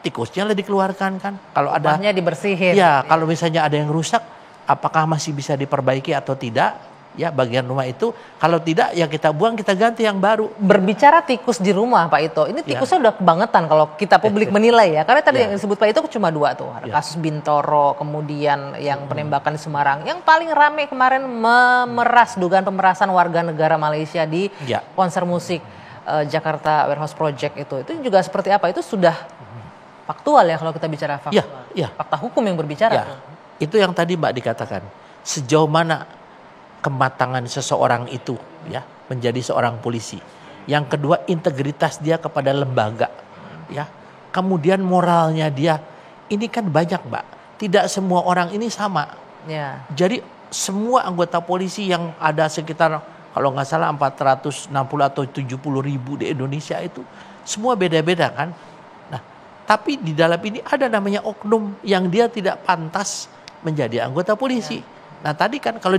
Speaker 2: Tikusnya lah dikeluarkan kan. Kalau
Speaker 1: rumahnya dibersihin.
Speaker 2: Ya, kalau misalnya ada yang rusak, apakah masih bisa diperbaiki atau tidak? Ya, bagian rumah itu. Kalau tidak, ya kita buang, kita ganti yang baru.
Speaker 1: Berbicara tikus di rumah, Pak Ito, ini tikusnya udah kebangetan kalau kita publik menilai ya. Karena tadi yang disebut Pak Ito cuma 2 tuh. Kasus Bintoro, kemudian yang penembakan di Semarang. Yang paling rame kemarin dugaan pemerasan warga negara Malaysia di konser musik Jakarta Warehouse Project itu. Itu juga seperti apa? Itu sudah faktual ya kalau kita bicara faktual. Fakta hukum yang berbicara. Tuh.
Speaker 2: Itu yang tadi Mbak dikatakan. Sejauh mana kematangan seseorang itu ya menjadi seorang polisi. Yang kedua, integritas dia kepada lembaga ya. Kemudian moralnya dia. Ini kan banyak, Mbak. Tidak semua orang ini sama. Ya. Jadi semua anggota polisi yang ada sekitar kalau nggak salah 460 atau 70 ribu di Indonesia itu semua beda-beda kan. Nah, tapi di dalam ini ada namanya oknum yang dia tidak pantas menjadi anggota polisi. Ya. Nah tadi kan kalau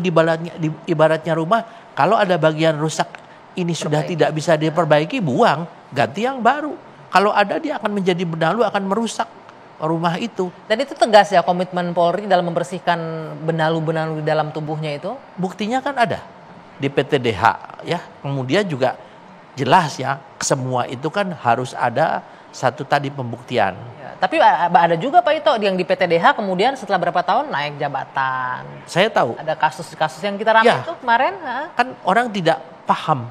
Speaker 2: ibaratnya rumah, kalau ada bagian rusak ini sudah tidak bisa diperbaiki, buang, ganti yang baru. Kalau ada dia akan menjadi benalu, akan merusak rumah itu.
Speaker 1: Dan itu tegas ya komitmen Polri dalam membersihkan benalu-benalu di dalam tubuhnya itu?
Speaker 2: Buktinya kan ada di PTDH ya. Kemudian juga jelas ya, semua itu kan harus ada satu tadi pembuktian.
Speaker 1: Ya, tapi ada juga Pak Ito yang di PTDH kemudian setelah berapa tahun naik jabatan.
Speaker 2: Saya tahu.
Speaker 1: Ada kasus-kasus yang kita ramai itu kemarin.
Speaker 2: Kan orang tidak paham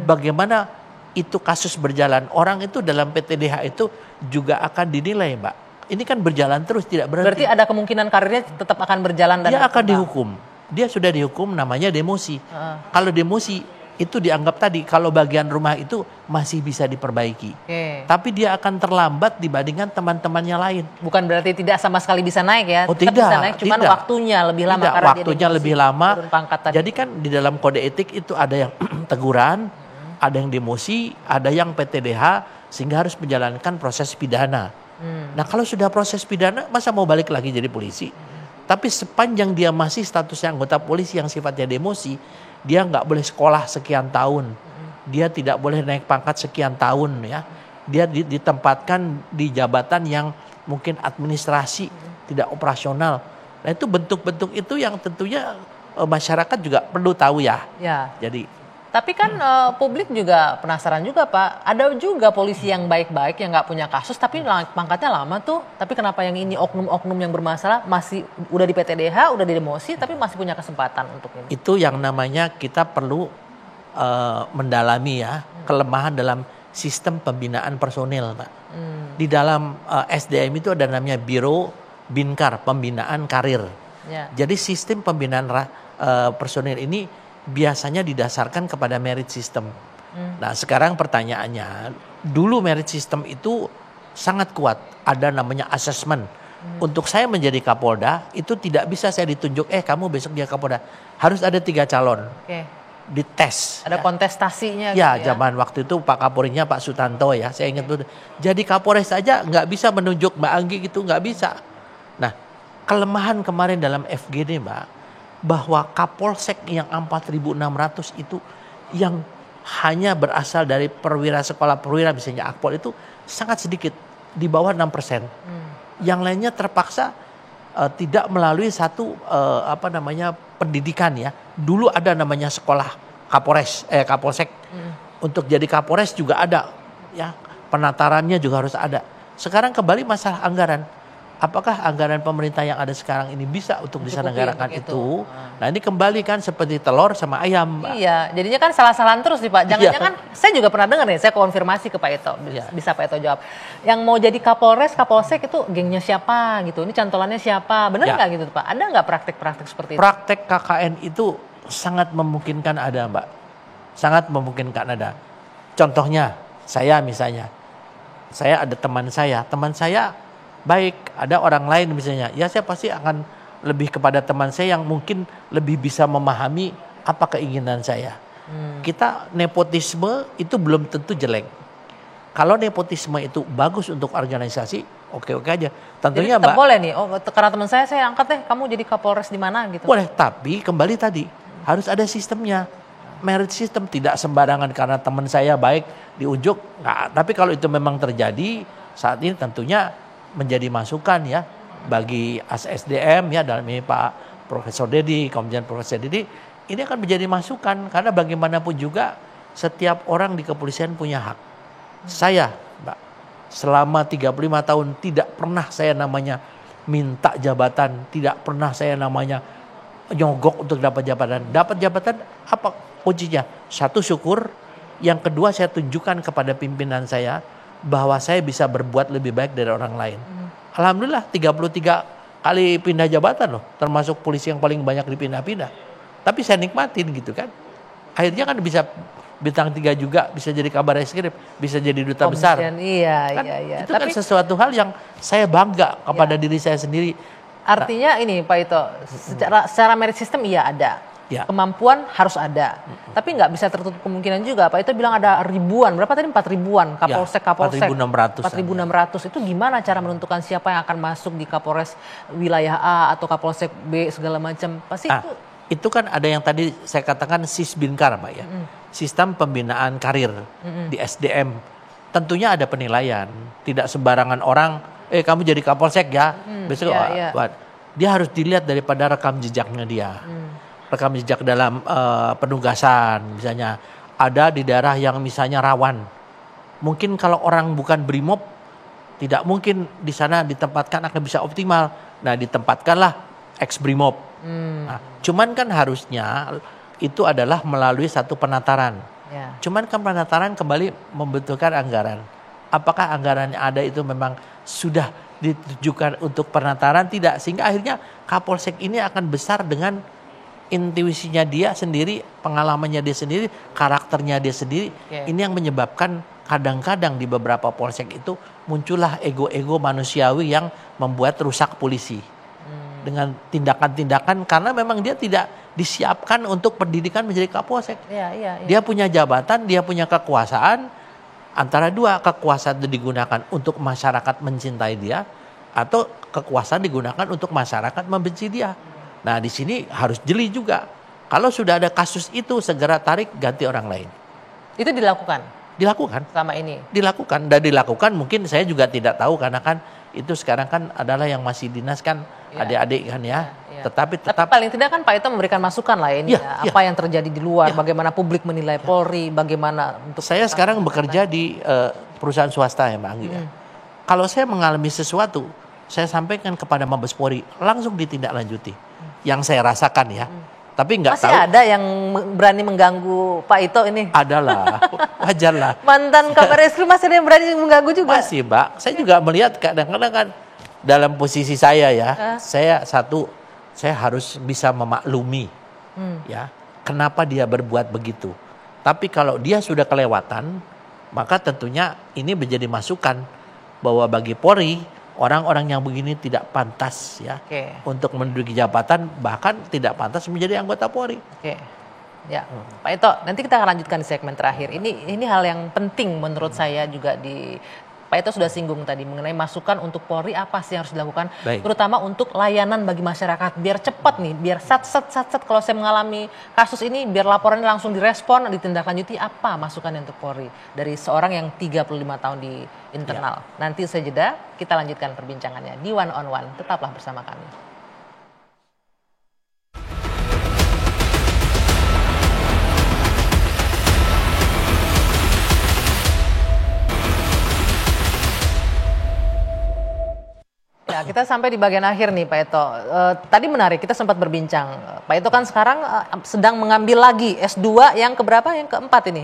Speaker 2: bagaimana itu kasus berjalan. Orang itu dalam PTDH itu juga akan dinilai, Mbak. Ini kan berjalan terus tidak berhenti.
Speaker 1: Berarti ada kemungkinan karirnya tetap akan berjalan dan
Speaker 2: dia akan dihukum. Dia sudah dihukum namanya demosi. Kalau demosi itu dianggap tadi kalau bagian rumah itu masih bisa diperbaiki. Tapi dia akan terlambat dibandingkan teman-temannya lain.
Speaker 1: Bukan berarti tidak sama sekali bisa naik ya.
Speaker 2: Oh tidak,
Speaker 1: bisa naik, cuman waktunya lebih lama.
Speaker 2: Tidak, waktunya lebih lama. Jadi kan di dalam kode etik itu ada yang teguran, ada yang demosi, ada yang PTDH sehingga harus menjalankan proses pidana. Nah kalau sudah proses pidana masa mau balik lagi jadi polisi? Tapi sepanjang dia masih statusnya anggota polisi yang sifatnya demosi, dia nggak boleh sekolah sekian tahun, dia tidak boleh naik pangkat sekian tahun ya, dia ditempatkan di jabatan yang mungkin administrasi, tidak operasional. Nah itu bentuk-bentuk itu yang tentunya masyarakat juga perlu tahu ya. Jadi.
Speaker 1: Tapi kan publik juga penasaran juga Pak, ada juga polisi yang baik-baik yang nggak punya kasus tapi pangkatnya lama tuh. Tapi kenapa yang ini oknum-oknum yang bermasalah masih udah di PTDH, udah di demosi tapi masih punya kesempatan untuk ini?
Speaker 2: Itu yang namanya kita perlu mendalami ya kelemahan dalam sistem pembinaan personil, Pak. Di dalam SDM itu ada namanya Biro Binkar, pembinaan karir. Jadi sistem pembinaan personil ini biasanya didasarkan kepada merit system. Nah sekarang pertanyaannya, dulu merit system itu sangat kuat. Ada namanya assessment. Untuk saya menjadi Kapolda, itu tidak bisa saya ditunjuk, kamu besok dia Kapolda. Harus ada 3 calon. Dites.
Speaker 1: Ada kontestasinya.
Speaker 2: Ya, gitu ya, zaman waktu itu Pak Kapolrinya Pak Sutanto ya, saya ingat tuh. Jadi Kapolres saja nggak bisa menunjuk Mbak Anggi gitu, nggak bisa. Nah, kelemahan kemarin dalam FGD Mbak, bahwa Kapolsek yang 4.600 itu yang hanya berasal dari perwira sekolah perwira misalnya Akpol itu sangat sedikit, di bawah 6%. Yang lainnya terpaksa tidak melalui satu pendidikan ya. Dulu ada namanya sekolah Kapolsek. Untuk jadi Kapolres juga ada ya, penatarannya juga harus ada. Sekarang kembali masalah anggaran. Apakah anggaran pemerintah yang ada sekarang ini bisa untuk diselenggarakan itu? Nah ini kembali kan seperti telur sama ayam, Mbak.
Speaker 1: Iya, jadinya kan salah-salahan terus nih Pak. Jangan-jangan saya juga pernah dengar nih, saya konfirmasi ke Pak Ito. Bisa Pak Ito jawab. Yang mau jadi Kapolres, Kapolsek itu gengnya siapa gitu? Ini cantolannya siapa? Benar nggak gitu Pak? Ada nggak praktek-praktek seperti itu?
Speaker 2: Praktek KKN itu sangat memungkinkan ada, Mbak. Sangat memungkinkan ada. Contohnya, saya misalnya. Saya ada teman saya baik, ada orang lain misalnya, ya saya pasti akan lebih kepada teman saya yang mungkin lebih bisa memahami apa keinginan saya. Kita nepotisme itu belum tentu jelek. Kalau nepotisme itu bagus untuk organisasi, oke-oke aja. Tentunya
Speaker 1: jadi,
Speaker 2: Mbak.
Speaker 1: Boleh nih, karena teman saya angkat deh, kamu jadi Kapolres di mana gitu.
Speaker 2: Boleh, tapi kembali tadi harus ada sistemnya. Merit system, tidak sembarangan karena teman saya baik diunjuk. Nah, tapi kalau itu memang terjadi saat ini tentunya menjadi masukan ya bagi SDM ya, dalam ini Pak Profesor Dedi, Komjen Profesor Dedi, ini akan menjadi masukan karena bagaimanapun juga setiap orang di kepolisian punya hak. Saya, Mbak, selama 35 tahun tidak pernah saya namanya minta jabatan, tidak pernah saya namanya nyogok untuk dapat jabatan. Dapat jabatan apa kuncinya? Satu, syukur. Yang kedua, saya tunjukkan kepada pimpinan saya bahwa saya bisa berbuat lebih baik dari orang lain. Alhamdulillah 33 kali pindah jabatan loh, termasuk polisi yang paling banyak dipindah-pindah. Tapi saya nikmatin gitu kan. Akhirnya kan bisa bintang 3 juga, bisa jadi kabar eskrim, bisa jadi duta besar.
Speaker 1: Iya.
Speaker 2: Itu tapi, kan sesuatu hal yang saya bangga kepada diri saya sendiri.
Speaker 1: Artinya ini Pak Ito, secara merit system iya ada. Ya. Kemampuan harus ada, tapi nggak bisa tertutup kemungkinan juga. Pak Ito bilang ada ribuan, berapa tadi 4.000-an Kapolsek, 4.600 itu gimana cara menentukan siapa yang akan masuk di Kapolres wilayah A atau Kapolsek B segala macam? Pasti
Speaker 2: itu kan ada yang tadi saya katakan Sisbinkar, Pak ya, sistem pembinaan karir di SDM. Tentunya ada penilaian, tidak sembarangan orang, kamu jadi Kapolsek ya, besok dia harus dilihat daripada rekam jejaknya dia. Rekam jejak dalam penugasan misalnya ada di daerah yang misalnya rawan. Mungkin kalau orang bukan BRIMOB tidak mungkin di sana ditempatkan akan bisa optimal. Nah, ditempatkanlah ex BRIMOB. Nah, cuman kan harusnya itu adalah melalui satu penataran. Cuman kan penataran kembali membutuhkan anggaran. Apakah anggaran yang ada itu memang sudah ditujukan untuk penataran? Tidak, sehingga akhirnya Kapolsek ini akan besar dengan intuisinya dia sendiri, pengalamannya dia sendiri, karakternya dia sendiri. Ini yang menyebabkan kadang-kadang di beberapa polsek itu muncullah ego-ego manusiawi yang membuat rusak polisi. Dengan tindakan-tindakan karena memang dia tidak disiapkan untuk pendidikan menjadi Kapolsek. Dia punya jabatan, dia punya kekuasaan. Antara dua, kekuasaan itu digunakan untuk masyarakat mencintai dia atau kekuasaan digunakan untuk masyarakat membenci dia. Nah, di sini harus jeli juga. Kalau sudah ada kasus itu, segera tarik, ganti orang lain.
Speaker 1: Itu dilakukan?
Speaker 2: Dilakukan.
Speaker 1: Sama ini?
Speaker 2: Dilakukan. Dan dilakukan mungkin saya juga tidak tahu karena kan itu sekarang kan adalah yang masih dinas kan, adik-adik kan ya. Tapi
Speaker 1: paling tidak kan Pak Ito memberikan masukan lah ini apa yang terjadi di luar, bagaimana publik menilai Polri, bagaimana untuk... Saya
Speaker 2: sekarang bekerja di perusahaan swasta ya Mbak Anggi. Kalau saya mengalami sesuatu, saya sampaikan kepada Mabes Polri, langsung ditindaklanjuti. Yang saya rasakan ya, tapi nggak tahu.
Speaker 1: Masih ada yang berani mengganggu Pak Ito ini?
Speaker 2: Adalah, wajar lah.
Speaker 1: Mantan Kabar Eskrim masih ada yang berani mengganggu juga?
Speaker 2: Masih, Mbak. Saya juga melihat kadang-kadang kan dalam posisi saya ya, saya harus bisa memaklumi, ya, kenapa dia berbuat begitu. Tapi kalau dia sudah kelewatan, maka tentunya ini menjadi masukan bahwa bagi Polri, orang-orang yang begini tidak pantas ya untuk menduduki jabatan, bahkan tidak pantas menjadi anggota Polri.
Speaker 1: Ya, Pak Ito, nanti kita akan lanjutkan di segmen terakhir. Ini hal yang penting menurut saya juga Pak Ito sudah singgung tadi mengenai masukan untuk Polri apa sih yang harus dilakukan,
Speaker 2: Baik.
Speaker 1: terutama untuk layanan bagi masyarakat biar cepat nih, biar sat kalau saya mengalami kasus ini biar laporannya langsung direspon, ditindaklanjuti. Apa masukannya untuk Polri dari seorang yang 35 tahun di internal? Nanti usai jeda kita lanjutkan perbincangannya di One on One. Tetaplah bersama kami. Ya, kita sampai di bagian akhir nih Pak Ito. Tadi menarik, kita sempat berbincang. Pak Ito kan sekarang sedang mengambil lagi S2 yang keberapa? Yang keempat ini?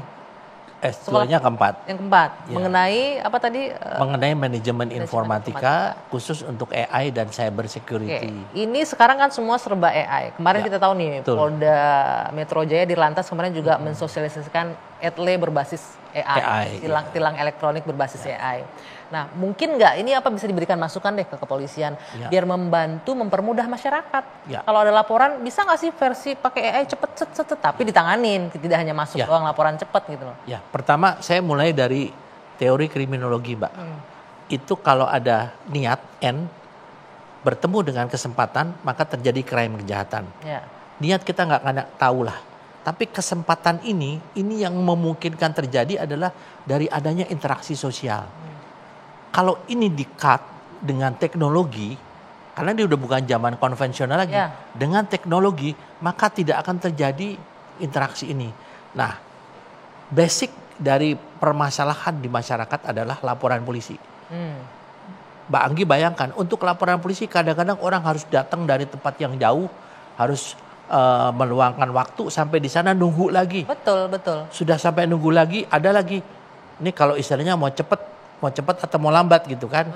Speaker 2: S2-nya keempat.
Speaker 1: Yang keempat.
Speaker 2: Ya.
Speaker 1: Mengenai apa tadi?
Speaker 2: Mengenai manajemen informatika khusus untuk AI dan cyber security.
Speaker 1: Ini sekarang kan semua serba AI. Kemarin kita tahu nih,
Speaker 2: betul.
Speaker 1: Polda Metro Jaya di Lantas kemarin juga mensosialisasikan ETLE berbasis AI. Tilang elektronik berbasis AI. Nah, mungkin nggak ini apa bisa diberikan masukan deh ke kepolisian biar membantu mempermudah masyarakat. Kalau ada laporan bisa nggak sih versi pakai AI cepet tapi ditanganin, tidak hanya masuk doang laporan cepet gitu loh.
Speaker 2: Ya, pertama saya mulai dari teori kriminologi, Mbak. Itu kalau ada niat N bertemu dengan kesempatan maka terjadi crime, kejahatan. Niat kita nggak tahu lah. Tapi kesempatan ini yang memungkinkan terjadi adalah dari adanya interaksi sosial. Kalau ini di-cut dengan teknologi, karena dia udah bukan zaman konvensional lagi, dengan teknologi maka tidak akan terjadi interaksi ini. Nah, basic dari permasalahan di masyarakat adalah laporan polisi. Mbak Anggi bayangkan, untuk laporan polisi kadang-kadang orang harus datang dari tempat yang jauh, harus meluangkan waktu sampai di sana nunggu lagi.
Speaker 1: Betul.
Speaker 2: Sudah sampai nunggu lagi, ada lagi. Ini kalau istilahnya mau cepat atau mau lambat gitu kan.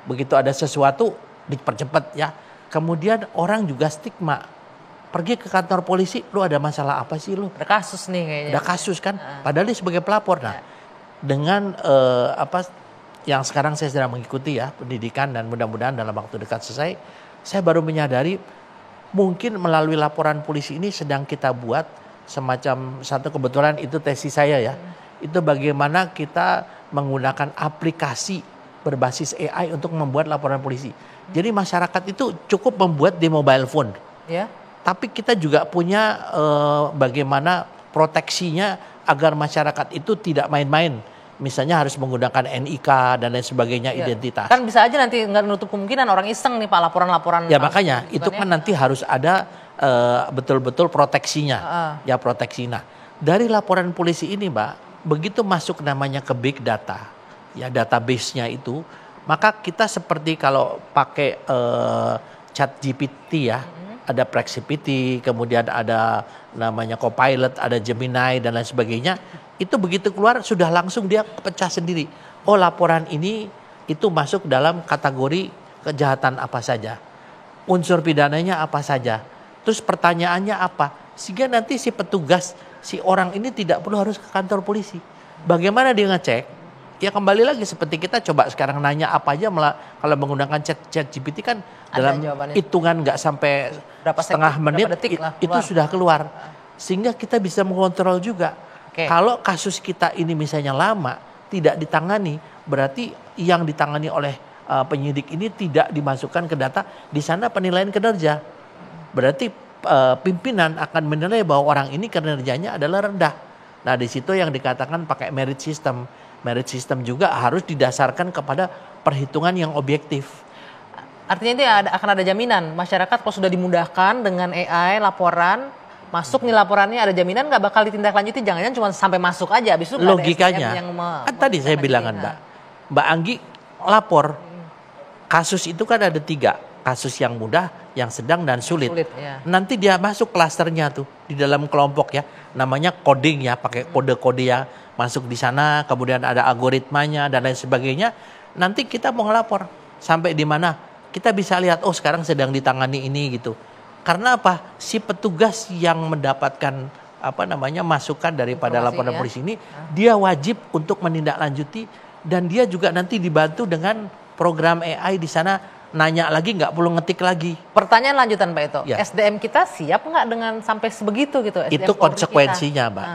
Speaker 2: Begitu ada sesuatu dipercepat ya. Kemudian orang juga stigma. Pergi ke kantor polisi, lu ada masalah apa sih lu?
Speaker 1: Ada kasus nih kayaknya.
Speaker 2: Ada kasus kan. Padahal dia sebagai pelapor. Nah, dengan yang sekarang saya sedang mengikuti ya, pendidikan, dan mudah-mudahan dalam waktu dekat selesai, saya baru menyadari mungkin melalui laporan polisi ini sedang kita buat semacam satu, kebetulan itu tesis saya ya. Itu bagaimana kita menggunakan aplikasi berbasis AI untuk membuat laporan polisi. Jadi masyarakat itu cukup membuat di mobile phone. Tapi kita juga punya bagaimana proteksinya agar masyarakat itu tidak main-main. Misalnya harus menggunakan NIK dan lain sebagainya, identitas.
Speaker 1: Kan bisa aja nanti nggak menutup kemungkinan orang iseng nih Pak laporan-laporan.
Speaker 2: Ya makanya itu kan nanti harus ada betul-betul proteksinya. Ya proteksinya. Dari laporan polisi ini Mbak, begitu masuk namanya ke big data, ya database-nya itu, maka kita seperti kalau pakai ChatGPT ya, ada Perplexity, kemudian ada namanya Copilot, ada Gemini dan lain sebagainya, itu begitu keluar sudah langsung dia pecah sendiri. Oh, laporan ini itu masuk dalam kategori kejahatan apa saja, unsur pidananya apa saja, terus pertanyaannya apa, sehingga nanti si petugas, si orang ini tidak perlu harus ke kantor polisi. Bagaimana dia ngecek? Ya kembali lagi seperti kita coba sekarang nanya apa aja, kalau menggunakan ChatGPT kan dalam hitungan nggak sampai setengah menit itu sudah keluar. Sehingga kita bisa mengontrol juga. Kalau kasus kita ini misalnya lama tidak ditangani, berarti yang ditangani oleh penyidik ini tidak dimasukkan ke data, di sana penilaian kinerja. Berarti pimpinan akan menilai bahwa orang ini kinerjanya adalah rendah. Nah, di situ yang dikatakan pakai merit system. Merit system juga harus didasarkan kepada perhitungan yang objektif.
Speaker 1: Artinya ini akan ada jaminan masyarakat kalau sudah dimudahkan dengan AI laporan, masuk nih laporannya, ada jaminan nggak bakal ditindaklanjuti, jangan-jangan cuma sampai masuk aja. Habis itu
Speaker 2: logikanya kan tadi saya bilang kan Mbak Anggi lapor kasus itu kan ada 3. Kasus yang mudah, yang sedang, dan sulit. Nanti dia masuk klasternya tuh di dalam kelompok ya, namanya coding ya, pakai kode-kode yang masuk di sana, kemudian ada algoritmanya dan lain sebagainya. Nanti kita mau ngelapor sampai di mana, kita bisa lihat oh sekarang sedang ditangani ini gitu. Karena apa? Si petugas yang mendapatkan masukan daripada laporan polisi ini, dia wajib untuk menindaklanjuti, dan dia juga nanti dibantu dengan program AI di sana. Nanya lagi, nggak perlu ngetik lagi.
Speaker 1: Pertanyaan lanjutan Pak Ito, SDM kita siap nggak dengan sampai sebegitu gitu?
Speaker 2: SDM itu konsekuensinya Mbak.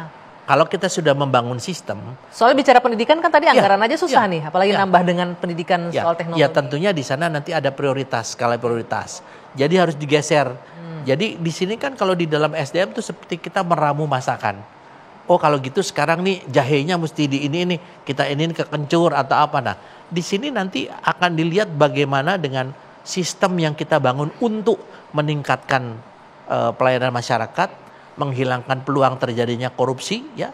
Speaker 2: Kalau kita sudah membangun sistem,
Speaker 1: soalnya bicara pendidikan kan tadi anggaran aja susah nih, apalagi
Speaker 2: ya.
Speaker 1: nambah dengan pendidikan soal teknologi.
Speaker 2: Ya tentunya di sana nanti ada prioritas, skala prioritas. Jadi harus digeser. Jadi di sini kan kalau di dalam SDM tuh seperti kita meramu masakan. Oh kalau gitu sekarang nih jahenya mesti di ini kita iniin kekencur atau apa. Nah di sini nanti akan dilihat bagaimana dengan sistem yang kita bangun untuk meningkatkan pelayanan masyarakat, menghilangkan peluang terjadinya korupsi, ya.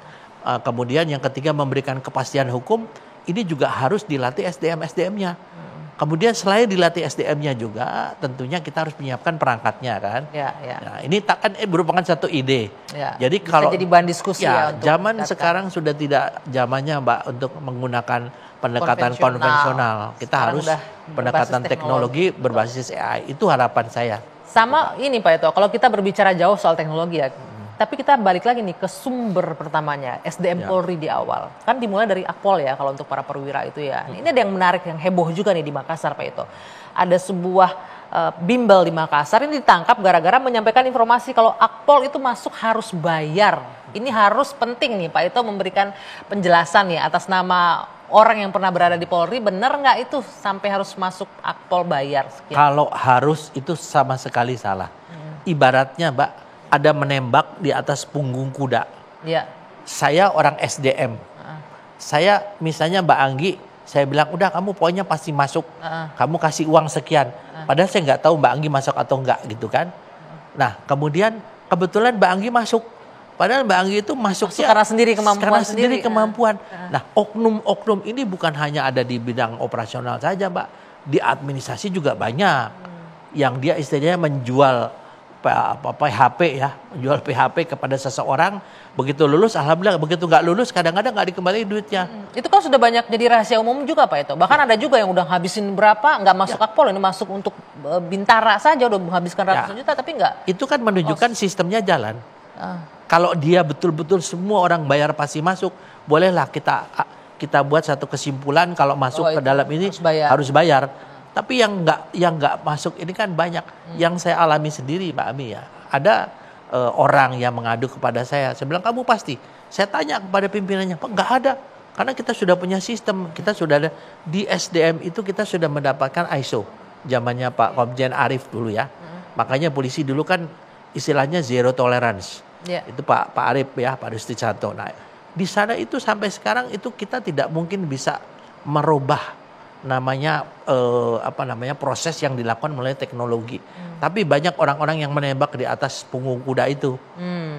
Speaker 2: Kemudian yang ketiga memberikan kepastian hukum. Ini juga harus dilatih SDM-SDM-nya. Kemudian selain dilatih SDM-nya juga, tentunya kita harus menyiapkan perangkatnya kan.
Speaker 1: Ya.
Speaker 2: Nah, ini kan merupakan satu ide.
Speaker 1: Ya.
Speaker 2: Jadi
Speaker 1: Bisa
Speaker 2: kalau
Speaker 1: jadi bahan diskusi
Speaker 2: ya,
Speaker 1: untuk
Speaker 2: zaman sekarang sudah tidak zamannya Mbak untuk menggunakan pendekatan konvensional. Kita
Speaker 1: Sekarang
Speaker 2: harus
Speaker 1: udah
Speaker 2: pendekatan
Speaker 1: berbasis
Speaker 2: teknologi berbasis AI. Itu harapan saya.
Speaker 1: Sama ini Pak Eto, kalau kita berbicara jauh soal teknologi ya, tapi kita balik lagi nih ke sumber pertamanya, SDM Polri di awal. Kan dimulai dari Akpol ya kalau untuk para perwira itu ya. Ini ada yang menarik, yang heboh juga nih di Makassar Pak Eto. Ada sebuah bimbel di Makassar ini ditangkap gara-gara menyampaikan informasi kalau Akpol itu masuk harus bayar. Ini harus penting nih Pak Eto memberikan penjelasan ya atas nama orang yang pernah berada di Polri, benar nggak itu sampai harus masuk Akpol bayar? Sekian.
Speaker 2: Kalau harus itu sama sekali salah. Ibaratnya Mbak, ada menembak di atas punggung kuda.
Speaker 1: Ya.
Speaker 2: Saya orang SDM. Saya misalnya Mbak Anggi, saya bilang udah kamu pokoknya pasti masuk. Kamu kasih uang sekian. Padahal saya nggak tahu Mbak Anggi masuk atau enggak gitu kan. Nah kemudian kebetulan Mbak Anggi masuk. Padahal Mbak Anggi itu masuknya
Speaker 1: karena sendiri kemampuan.
Speaker 2: Karena sendiri kemampuan. Nah oknum-oknum ini bukan hanya ada di bidang operasional saja Mbak. Di administrasi juga banyak. Yang dia istilahnya menjual PHP ya, menjual PHP kepada seseorang, begitu lulus alhamdulillah, begitu nggak lulus kadang-kadang nggak dikembaliin duitnya.
Speaker 1: Itu kan sudah banyak jadi rahasia umum juga Pak itu. Bahkan ada juga yang udah habisin berapa, nggak masuk Akpol, ini masuk untuk Bintara saja udah menghabiskan ratusan juta tapi nggak.
Speaker 2: Itu kan menunjukkan sistemnya jalan. Kalau dia betul-betul semua orang bayar pasti masuk, bolehlah kita buat satu kesimpulan kalau masuk ke dalam ini harus bayar. Tapi yang nggak masuk ini kan banyak. Yang saya alami sendiri Mbak Ami ya. Ada orang yang mengadu kepada saya. Saya bilang kamu pasti. Saya tanya kepada pimpinannya, Pak nggak ada. Karena kita sudah punya sistem. Kita sudah ada di SDM itu kita sudah mendapatkan ISO. Zamannya Pak Komjen Arief dulu ya. Makanya polisi dulu kan istilahnya zero tolerance. Itu Pak Arief ya, Pak Rusti Canto. Nah di sana itu sampai sekarang itu kita tidak mungkin bisa merubah namanya proses yang dilakukan melalui teknologi. Tapi banyak orang-orang yang menembak di atas punggung kuda itu.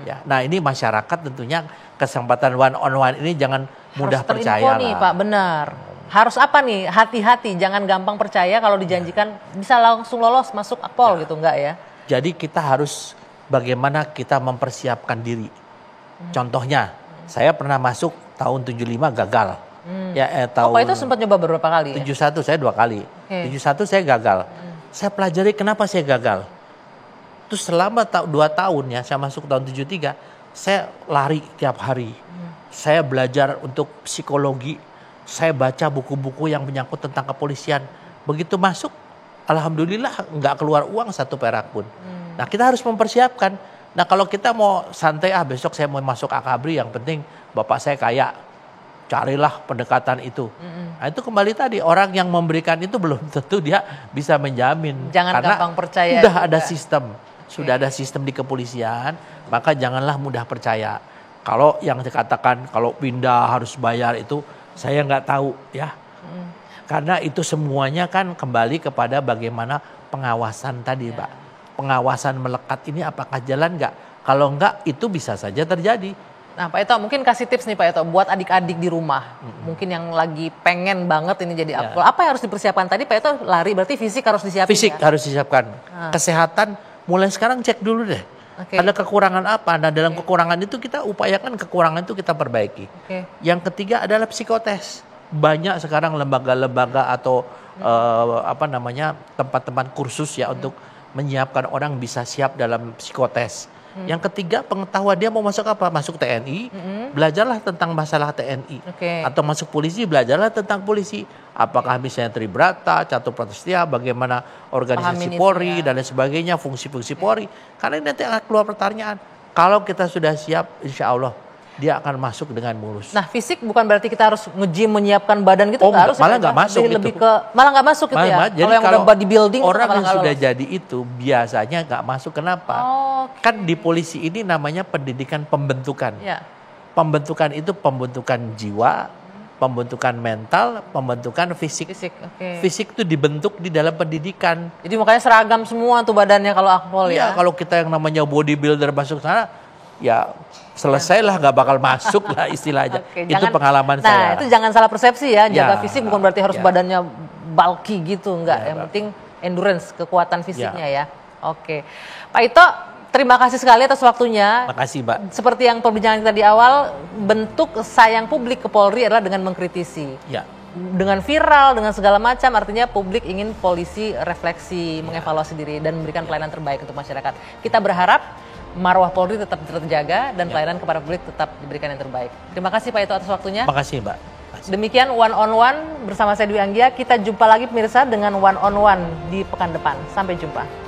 Speaker 2: Ya. Nah ini masyarakat tentunya kesempatan one on one ini jangan mudah percaya lah.
Speaker 1: Nih Pak, benar. Harus apa nih? Hati-hati, jangan gampang percaya kalau dijanjikan bisa langsung lolos masuk Akpol gitu, enggak ya?
Speaker 2: Jadi kita harus bagaimana kita mempersiapkan diri. Contohnya, saya pernah masuk tahun 75 gagal.
Speaker 1: Pak itu sempat nyoba beberapa kali
Speaker 2: 71 saya 2 kali. 71 saya gagal. Saya pelajari kenapa saya gagal. Terus selama 2 tahun ya, saya masuk tahun 73, saya lari tiap hari. Saya belajar untuk psikologi. Saya baca buku-buku yang menyangkut tentang kepolisian. Begitu masuk, alhamdulillah nggak keluar uang 1 perak pun. Nah kita harus mempersiapkan. Nah kalau kita mau santai, besok saya mau masuk Akabri, yang penting bapak saya kaya. Carilah pendekatan itu. Nah, itu kembali tadi, orang yang memberikan itu belum tentu dia bisa menjamin.
Speaker 1: Jangan gampang percaya.
Speaker 2: Sudah ada sistem. Sudah ada sistem di kepolisian, maka janganlah mudah percaya. Kalau yang dikatakan kalau pindah harus bayar itu, saya nggak tahu ya. Karena itu semuanya kan kembali kepada bagaimana pengawasan tadi Pak. Pengawasan melekat ini apakah jalan nggak? Kalau nggak itu bisa saja terjadi.
Speaker 1: Nah Pak Eto mungkin kasih tips nih Pak Eto buat adik-adik di rumah. Mungkin yang lagi pengen banget ini jadi Akpol. Apa yang harus dipersiapkan? Tadi Pak Eto lari, berarti fisik harus disiapkan.
Speaker 2: Fisik harus disiapkan. Kesehatan mulai sekarang cek dulu deh. Ada kekurangan apa? Nah dalam kekurangan itu kita upayakan kekurangan itu kita perbaiki. Yang ketiga adalah psikotes. Banyak sekarang lembaga-lembaga atau tempat-tempat kursus ya untuk menyiapkan orang bisa siap dalam psikotes. Yang ketiga pengetahuan dia mau masuk apa? Masuk TNI, belajarlah tentang masalah TNI. Atau masuk polisi, belajarlah tentang polisi. Apakah misalnya Tribrata, Catur Prastia, bagaimana organisasi Polri dan lain sebagainya, fungsi-fungsi Polri. Karena ini nanti akan keluar pertanyaan. Kalau kita sudah siap, insya Allah dia akan masuk dengan mulus.
Speaker 1: Nah, fisik bukan berarti kita harus nge-gym, menyiapkan badan gitu, nggak harus.
Speaker 2: Malah nggak masuk
Speaker 1: lebih ke malah nggak masuk gitu ya.
Speaker 2: Jadi
Speaker 1: yang udah bodybuilding
Speaker 2: orang yang sudah
Speaker 1: lolos.
Speaker 2: jadi itu biasanya nggak masuk. Kenapa? Kan di polisi ini namanya pendidikan pembentukan.
Speaker 1: Ya.
Speaker 2: Pembentukan itu pembentukan jiwa, pembentukan mental, pembentukan fisik. Fisik itu dibentuk di dalam pendidikan.
Speaker 1: Jadi makanya seragam semua tuh badannya kalau akpol ya.
Speaker 2: Kalau kita yang namanya bodybuilder masuk sana, ya selesailah, nggak bakal masuk lah istilahnya. Itu pengalaman saya.
Speaker 1: Nah, itu jangan salah persepsi ya. Jaga fisik bukan berarti harus badannya bulky gitu, enggak. Yang penting endurance, kekuatan fisiknya ya. Oke. Pak Ito, terima kasih sekali atas waktunya.
Speaker 2: Makasih, Mbak.
Speaker 1: Seperti yang perbincangan kita di awal, bentuk sayang publik ke Polri adalah dengan mengkritisi.
Speaker 2: Ya.
Speaker 1: Dengan viral, dengan segala macam, artinya publik ingin polisi refleksi, mengevaluasi diri, dan memberikan pelayanan terbaik untuk masyarakat. Kita berharap marwah Polri tetap terjaga dan pelayanan kepada publik tetap diberikan yang terbaik. Terima kasih Pak Ito atas waktunya.
Speaker 2: Makasih, Mbak.
Speaker 1: Demikian One on One bersama saya Dwi Anggia. Kita jumpa lagi pemirsa dengan One on One di pekan depan. Sampai jumpa.